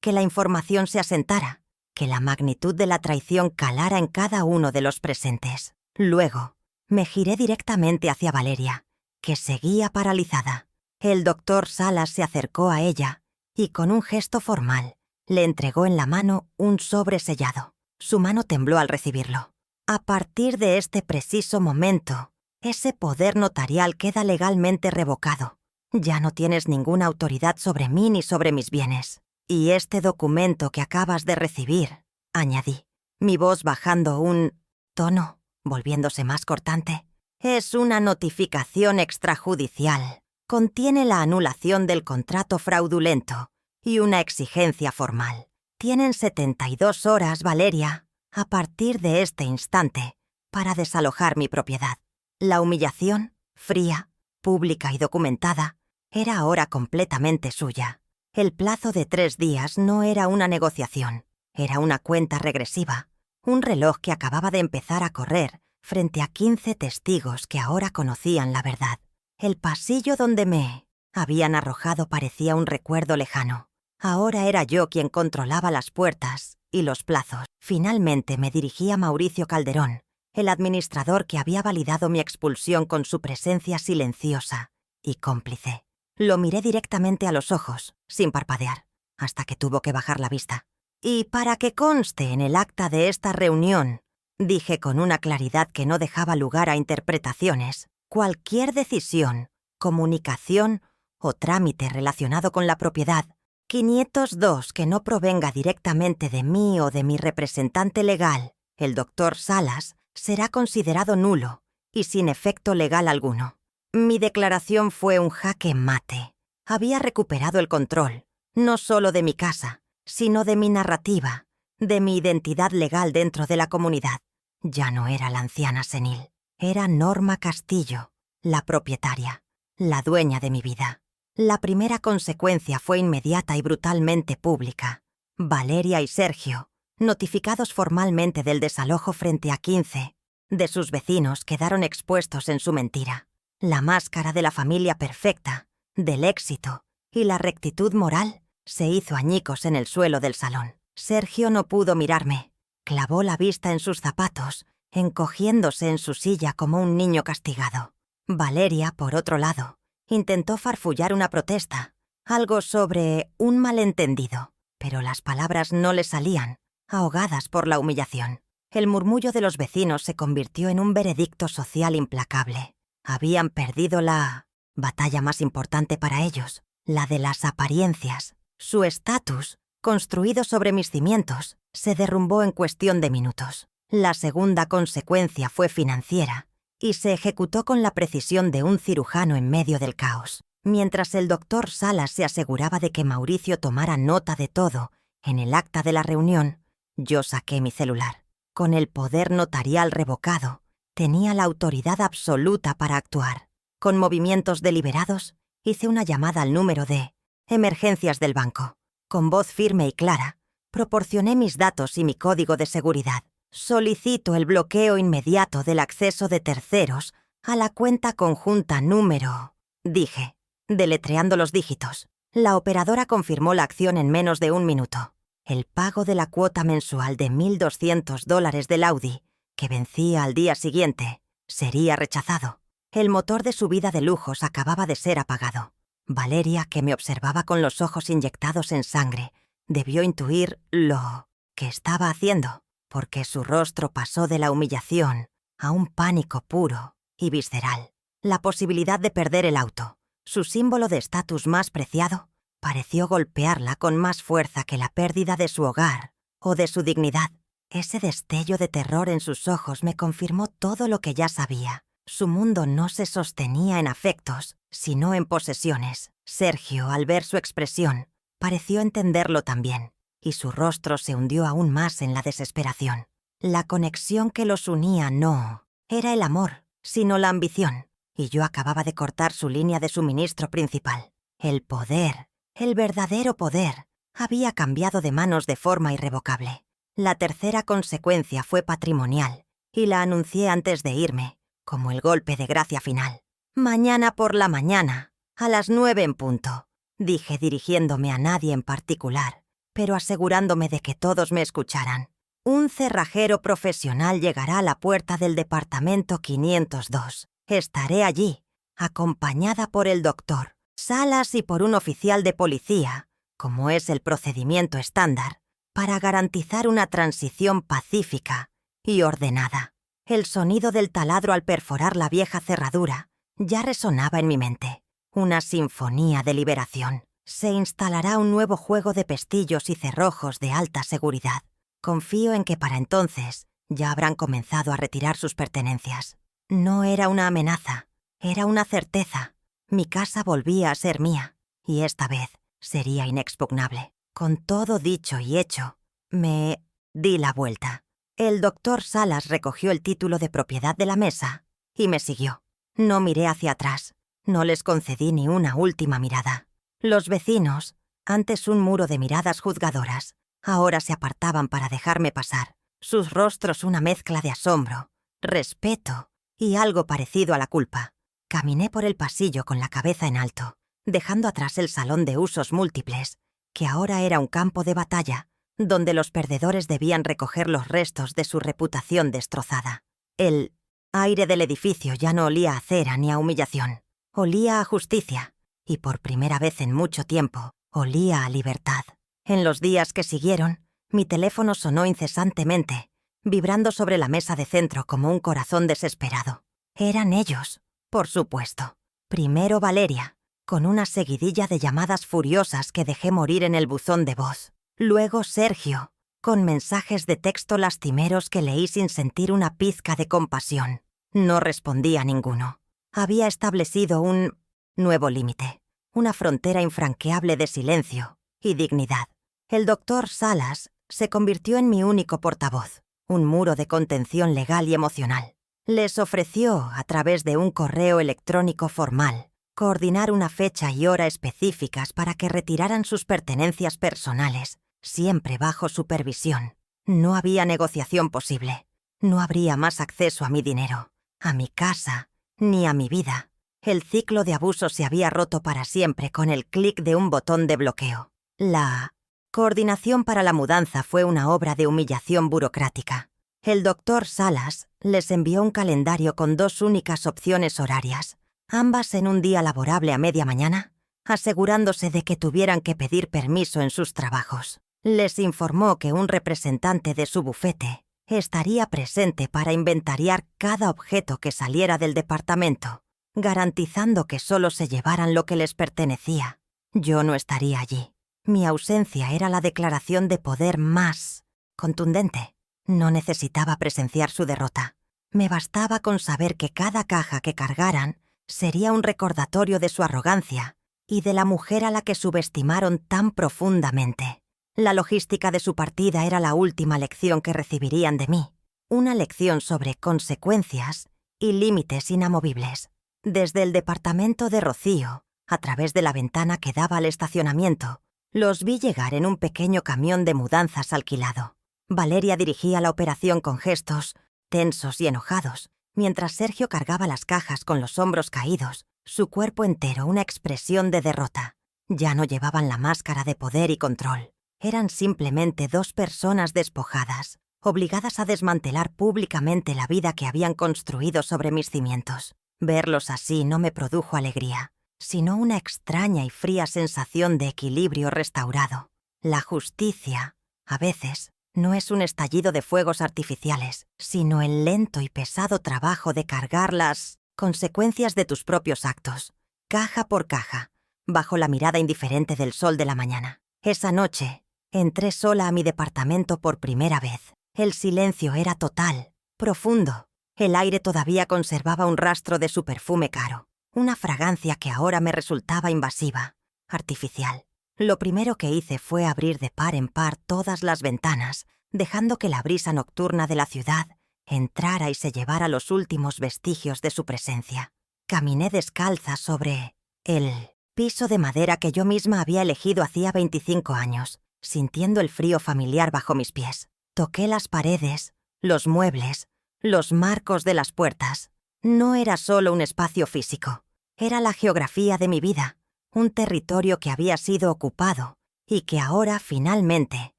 que la información se asentara, que la magnitud de la traición calara en cada uno de los presentes. Luego, me giré directamente hacia Valeria, que seguía paralizada. El doctor Salas se acercó a ella y, con un gesto formal, le entregó en la mano un sobre sellado. Su mano tembló al recibirlo. A partir de este preciso momento, ese poder notarial queda legalmente revocado. Ya no tienes ninguna autoridad sobre mí ni sobre mis bienes. Y este documento que acabas de recibir, añadí, mi voz bajando un tono, volviéndose más cortante, es una notificación extrajudicial. Contiene la anulación del contrato fraudulento y una exigencia formal. Tienen 72 horas, Valeria, a partir de este instante, para desalojar mi propiedad. La humillación, fría, pública y documentada, era ahora completamente suya. El plazo de 3 días no era una negociación, era una cuenta regresiva, un reloj que acababa de empezar a correr frente a 15 testigos que ahora conocían la verdad. El pasillo donde me habían arrojado parecía un recuerdo lejano. Ahora era yo quien controlaba las puertas y los plazos. Finalmente me dirigí a Mauricio Calderón, el administrador que había validado mi expulsión con su presencia silenciosa y cómplice. Lo miré directamente a los ojos, sin parpadear, hasta que tuvo que bajar la vista. «Y para que conste en el acta de esta reunión», dije con una claridad que no dejaba lugar a interpretaciones, «cualquier decisión, comunicación o trámite relacionado con la propiedad 502 que no provenga directamente de mí o de mi representante legal, el Dr. Salas, será considerado nulo y sin efecto legal alguno». Mi declaración fue un jaque mate. Había recuperado el control, no solo de mi casa, sino de mi narrativa, de mi identidad legal dentro de la comunidad. Ya no era la anciana senil, era Norma Castillo, la propietaria, la dueña de mi vida. La primera consecuencia fue inmediata y brutalmente pública. Valeria y Sergio, notificados formalmente del desalojo frente a 15 de sus vecinos, quedaron expuestos en su mentira. La máscara de la familia perfecta, del éxito y la rectitud moral se hizo añicos en el suelo del salón. Sergio no pudo mirarme. Clavó la vista en sus zapatos, encogiéndose en su silla como un niño castigado. Valeria, por otro lado, intentó farfullar una protesta, algo sobre un malentendido, pero las palabras no le salían, ahogadas por la humillación. El murmullo de los vecinos se convirtió en un veredicto social implacable. Habían perdido la batalla más importante para ellos, la de las apariencias. Su estatus, construido sobre mis cimientos, se derrumbó en cuestión de minutos. La segunda consecuencia fue financiera y se ejecutó con la precisión de un cirujano en medio del caos. Mientras el doctor Salas se aseguraba de que Mauricio tomara nota de todo en el acta de la reunión, yo saqué mi celular. Con el poder notarial revocado, tenía la autoridad absoluta para actuar. Con movimientos deliberados, hice una llamada al número de emergencias del banco. Con voz firme y clara, proporcioné mis datos y mi código de seguridad. Solicito el bloqueo inmediato del acceso de terceros a la cuenta conjunta número, dije, deletreando los dígitos. La operadora confirmó la acción en menos de un minuto. El pago de la cuota mensual de $1.200 del Audi, que vencía al día siguiente, sería rechazado. El motor de su vida de lujos acababa de ser apagado. Valeria, que me observaba con los ojos inyectados en sangre, debió intuir lo que estaba haciendo, porque su rostro pasó de la humillación a un pánico puro y visceral. La posibilidad de perder el auto, su símbolo de estatus más preciado, pareció golpearla con más fuerza que la pérdida de su hogar o de su dignidad. Ese destello de terror en sus ojos me confirmó todo lo que ya sabía. Su mundo no se sostenía en afectos, sino en posesiones. Sergio, al ver su expresión, pareció entenderlo también, y su rostro se hundió aún más en la desesperación. La conexión que los unía no era el amor, sino la ambición, y yo acababa de cortar su línea de suministro principal. El poder, el verdadero poder, había cambiado de manos de forma irrevocable. La tercera consecuencia fue patrimonial, y la anuncié antes de irme, como el golpe de gracia final. «Mañana por la mañana, a las 9 en punto», dije dirigiéndome a nadie en particular, pero asegurándome de que todos me escucharan. «Un cerrajero profesional llegará a la puerta del departamento 502. Estaré allí, acompañada por el doctor Salas y por un oficial de policía, como es el procedimiento estándar, para garantizar una transición pacífica y ordenada». El sonido del taladro al perforar la vieja cerradura ya resonaba en mi mente. Una sinfonía de liberación. Se instalará un nuevo juego de pestillos y cerrojos de alta seguridad. Confío en que para entonces ya habrán comenzado a retirar sus pertenencias. No era una amenaza, era una certeza. Mi casa volvía a ser mía, y esta vez sería inexpugnable. Con todo dicho y hecho, me di la vuelta. El doctor Salas recogió el título de propiedad de la mesa y me siguió. No miré hacia atrás, no les concedí ni una última mirada. Los vecinos, antes un muro de miradas juzgadoras, ahora se apartaban para dejarme pasar, sus rostros una mezcla de asombro, respeto y algo parecido a la culpa. Caminé por el pasillo con la cabeza en alto, dejando atrás el salón de usos múltiples, que ahora era un campo de batalla, donde los perdedores debían recoger los restos de su reputación destrozada. El aire del edificio ya no olía a cera ni a humillación. Olía a justicia, y por primera vez en mucho tiempo, olía a libertad. En los días que siguieron, mi teléfono sonó incesantemente, vibrando sobre la mesa de centro como un corazón desesperado. Eran ellos, por supuesto. Primero Valeria, con una seguidilla de llamadas furiosas que dejé morir en el buzón de voz. Luego Sergio, con mensajes de texto lastimeros que leí sin sentir una pizca de compasión. No respondí a ninguno. Había establecido un nuevo límite, una frontera infranqueable de silencio y dignidad. El doctor Salas se convirtió en mi único portavoz, un muro de contención legal y emocional. Les ofreció, a través de un correo electrónico formal, coordinar una fecha y hora específicas para que retiraran sus pertenencias personales, siempre bajo supervisión. No había negociación posible. No habría más acceso a mi dinero, a mi casa, ni a mi vida. El ciclo de abuso se había roto para siempre con el clic de un botón de bloqueo. La coordinación para la mudanza fue una obra de humillación burocrática. El doctor Salas les envió un calendario con 2 únicas opciones horarias, ambas en un día laborable a media mañana, asegurándose de que tuvieran que pedir permiso en sus trabajos. Les informó que un representante de su bufete estaría presente para inventariar cada objeto que saliera del departamento, garantizando que solo se llevaran lo que les pertenecía. Yo no estaría allí. Mi ausencia era la declaración de poder más contundente. No necesitaba presenciar su derrota. Me bastaba con saber que cada caja que cargaran sería un recordatorio de su arrogancia y de la mujer a la que subestimaron tan profundamente. La logística de su partida era la última lección que recibirían de mí, una lección sobre consecuencias y límites inamovibles. Desde el departamento de Rocío, a través de la ventana que daba al estacionamiento, los vi llegar en un pequeño camión de mudanzas alquilado. Valeria dirigía la operación con gestos tensos y enojados, mientras Sergio cargaba las cajas con los hombros caídos, su cuerpo entero una expresión de derrota. Ya no llevaban la máscara de poder y control. Eran simplemente 2 personas despojadas, obligadas a desmantelar públicamente la vida que habían construido sobre mis cimientos. Verlos así no me produjo alegría, sino una extraña y fría sensación de equilibrio restaurado. La justicia, a veces, no es un estallido de fuegos artificiales, sino el lento y pesado trabajo de cargar las consecuencias de tus propios actos, caja por caja, bajo la mirada indiferente del sol de la mañana. Esa noche, entré sola a mi departamento por primera vez. El silencio era total, profundo. El aire todavía conservaba un rastro de su perfume caro, una fragancia que ahora me resultaba invasiva, artificial. Lo primero que hice fue abrir de par en par todas las ventanas, dejando que la brisa nocturna de la ciudad entrara y se llevara los últimos vestigios de su presencia. Caminé descalza sobre el piso de madera que yo misma había elegido hacía 25 años, sintiendo el frío familiar bajo mis pies. Toqué las paredes, los muebles, los marcos de las puertas. No era solo un espacio físico, era la geografía de mi vida, un territorio que había sido ocupado y que ahora, finalmente,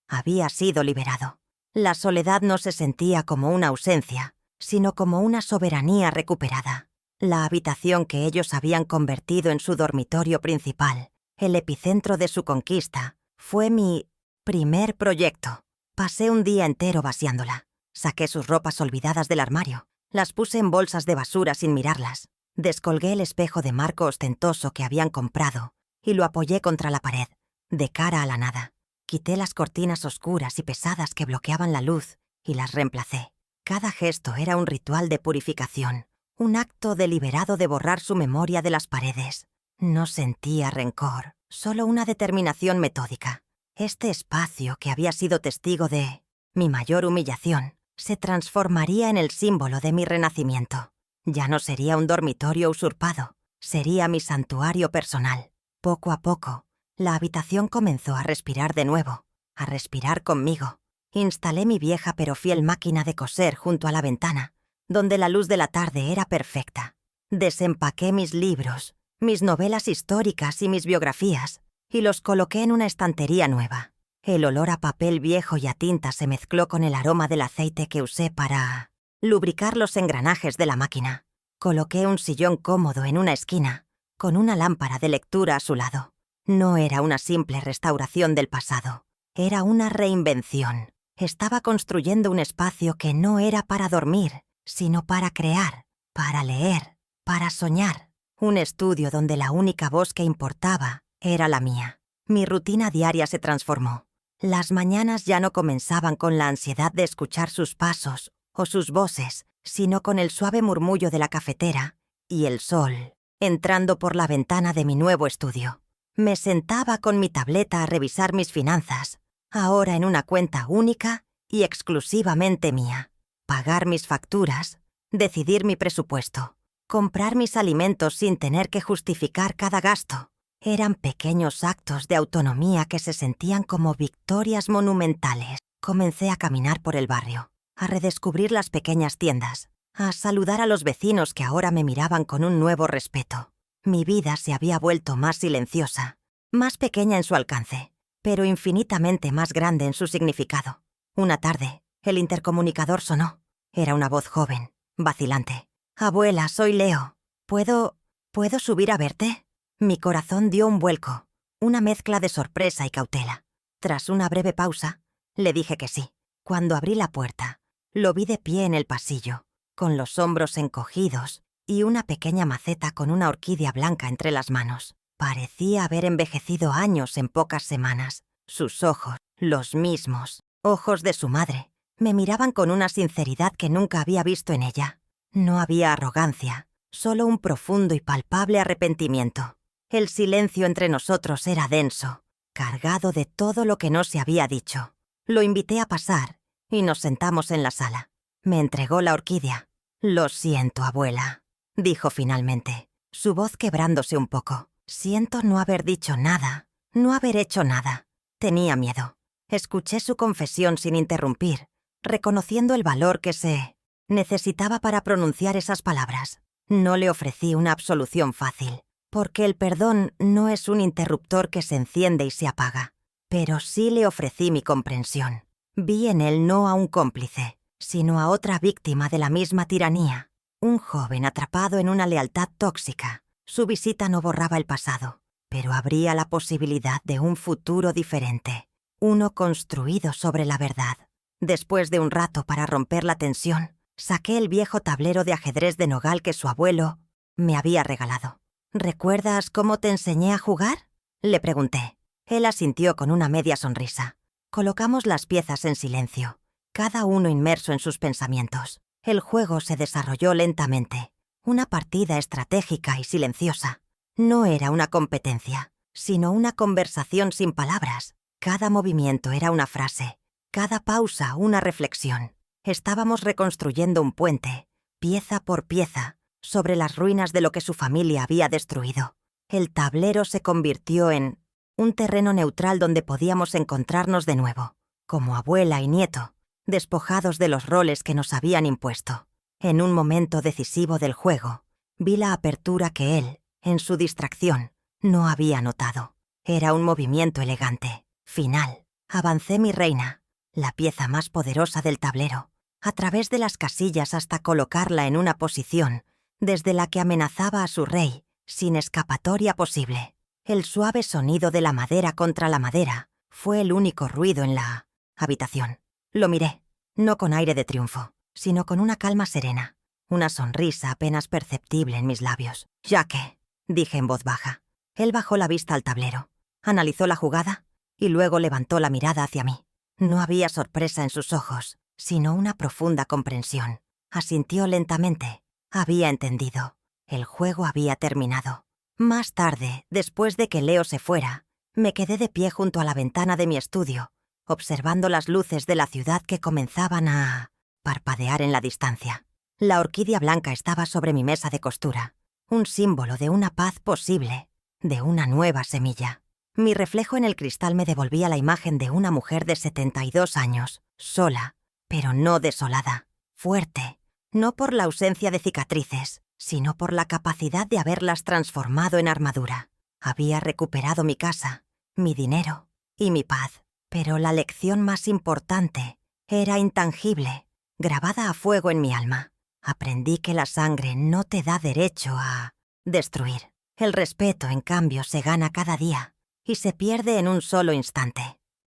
había sido liberado. La soledad no se sentía como una ausencia, sino como una soberanía recuperada. La habitación que ellos habían convertido en su dormitorio principal, el epicentro de su conquista, fue mi primer proyecto. Pasé un día entero vaciándola. Saqué sus ropas olvidadas del armario, las puse en bolsas de basura sin mirarlas. Descolgué el espejo de marco ostentoso que habían comprado y lo apoyé contra la pared, de cara a la nada. Quité las cortinas oscuras y pesadas que bloqueaban la luz y las reemplacé. Cada gesto era un ritual de purificación, un acto deliberado de borrar su memoria de las paredes. No sentía rencor, solo una determinación metódica. Este espacio, que había sido testigo de mi mayor humillación, se transformaría en el símbolo de mi renacimiento. Ya no sería un dormitorio usurpado, sería mi santuario personal. Poco a poco, la habitación comenzó a respirar de nuevo, a respirar conmigo. Instalé mi vieja pero fiel máquina de coser junto a la ventana, donde la luz de la tarde era perfecta. Desempaqué mis libros, mis novelas históricas y mis biografías, y los coloqué en una estantería nueva. El olor a papel viejo y a tinta se mezcló con el aroma del aceite que usé para lubricar los engranajes de la máquina. Coloqué un sillón cómodo en una esquina, con una lámpara de lectura a su lado. No era una simple restauración del pasado, era una reinvención. Estaba construyendo un espacio que no era para dormir, sino para crear, para leer, para soñar. Un estudio donde la única voz que importaba era la mía. Mi rutina diaria se transformó. Las mañanas ya no comenzaban con la ansiedad de escuchar sus pasos o sus voces, sino con el suave murmullo de la cafetera y el sol entrando por la ventana de mi nuevo estudio. Me sentaba con mi tableta a revisar mis finanzas, ahora en una cuenta única y exclusivamente mía. Pagar mis facturas, decidir mi presupuesto, comprar mis alimentos sin tener que justificar cada gasto. Eran pequeños actos de autonomía que se sentían como victorias monumentales. Comencé a caminar por el barrio, a redescubrir las pequeñas tiendas, a saludar a los vecinos que ahora me miraban con un nuevo respeto. Mi vida se había vuelto más silenciosa, más pequeña en su alcance, pero infinitamente más grande en su significado. Una tarde, el intercomunicador sonó. Era una voz joven, vacilante. «Abuela, soy Leo. ¿Puedo subir a verte?» Mi corazón dio un vuelco, una mezcla de sorpresa y cautela. Tras una breve pausa, le dije que sí. Cuando abrí la puerta, lo vi de pie en el pasillo, con los hombros encogidos y una pequeña maceta con una orquídea blanca entre las manos. Parecía haber envejecido años en pocas semanas. Sus ojos, los mismos, ojos de su madre, me miraban con una sinceridad que nunca había visto en ella. No había arrogancia, solo un profundo y palpable arrepentimiento. El silencio entre nosotros era denso, cargado de todo lo que no se había dicho. Lo invité a pasar y nos sentamos en la sala. Me entregó la orquídea. «Lo siento, abuela», dijo finalmente, su voz quebrándose un poco. Siento no haber dicho nada, no haber hecho nada. Tenía miedo. Escuché su confesión sin interrumpir, reconociendo el valor que se necesitaba para pronunciar esas palabras. No le ofrecí una absolución fácil, porque el perdón no es un interruptor que se enciende y se apaga. Pero sí le ofrecí mi comprensión. Vi en él no a un cómplice, sino a otra víctima de la misma tiranía. Un joven atrapado en una lealtad tóxica. Su visita no borraba el pasado, pero abría la posibilidad de un futuro diferente, uno construido sobre la verdad. Después de un rato para romper la tensión, saqué el viejo tablero de ajedrez de nogal que su abuelo me había regalado. «¿Recuerdas cómo te enseñé a jugar?», le pregunté. Él asintió con una media sonrisa. Colocamos las piezas en silencio, cada uno inmerso en sus pensamientos. El juego se desarrolló lentamente, una partida estratégica y silenciosa. No era una competencia, sino una conversación sin palabras. Cada movimiento era una frase, cada pausa una reflexión. Estábamos reconstruyendo un puente, pieza por pieza, sobre las ruinas de lo que su familia había destruido. El tablero se convirtió en un terreno neutral donde podíamos encontrarnos de nuevo, como abuela y nieto, despojados de los roles que nos habían impuesto. En un momento decisivo del juego, vi la apertura que él, en su distracción, no había notado. Era un movimiento elegante, final. Avancé mi reina, la pieza más poderosa del tablero, a través de las casillas hasta colocarla en una posición desde la que amenazaba a su rey, sin escapatoria posible. El suave sonido de la madera contra la madera fue el único ruido en la habitación. Lo miré, no con aire de triunfo, sino con una calma serena, una sonrisa apenas perceptible en mis labios. «Jaque», dije en voz baja. Él bajó la vista al tablero, analizó la jugada y luego levantó la mirada hacia mí. No había sorpresa en sus ojos, sino una profunda comprensión. Asintió lentamente. Había entendido. El juego había terminado. Más tarde, después de que Leo se fuera, me quedé de pie junto a la ventana de mi estudio, observando las luces de la ciudad que comenzaban a parpadear en la distancia. La orquídea blanca estaba sobre mi mesa de costura, un símbolo de una paz posible, de una nueva semilla. Mi reflejo en el cristal me devolvía la imagen de una mujer de 72 años, sola, pero no desolada, fuerte, no por la ausencia de cicatrices, sino por la capacidad de haberlas transformado en armadura. Había recuperado mi casa, mi dinero y mi paz. Pero la lección más importante era intangible, grabada a fuego en mi alma. Aprendí que la sangre no te da derecho a destruir. El respeto, en cambio, se gana cada día y se pierde en un solo instante.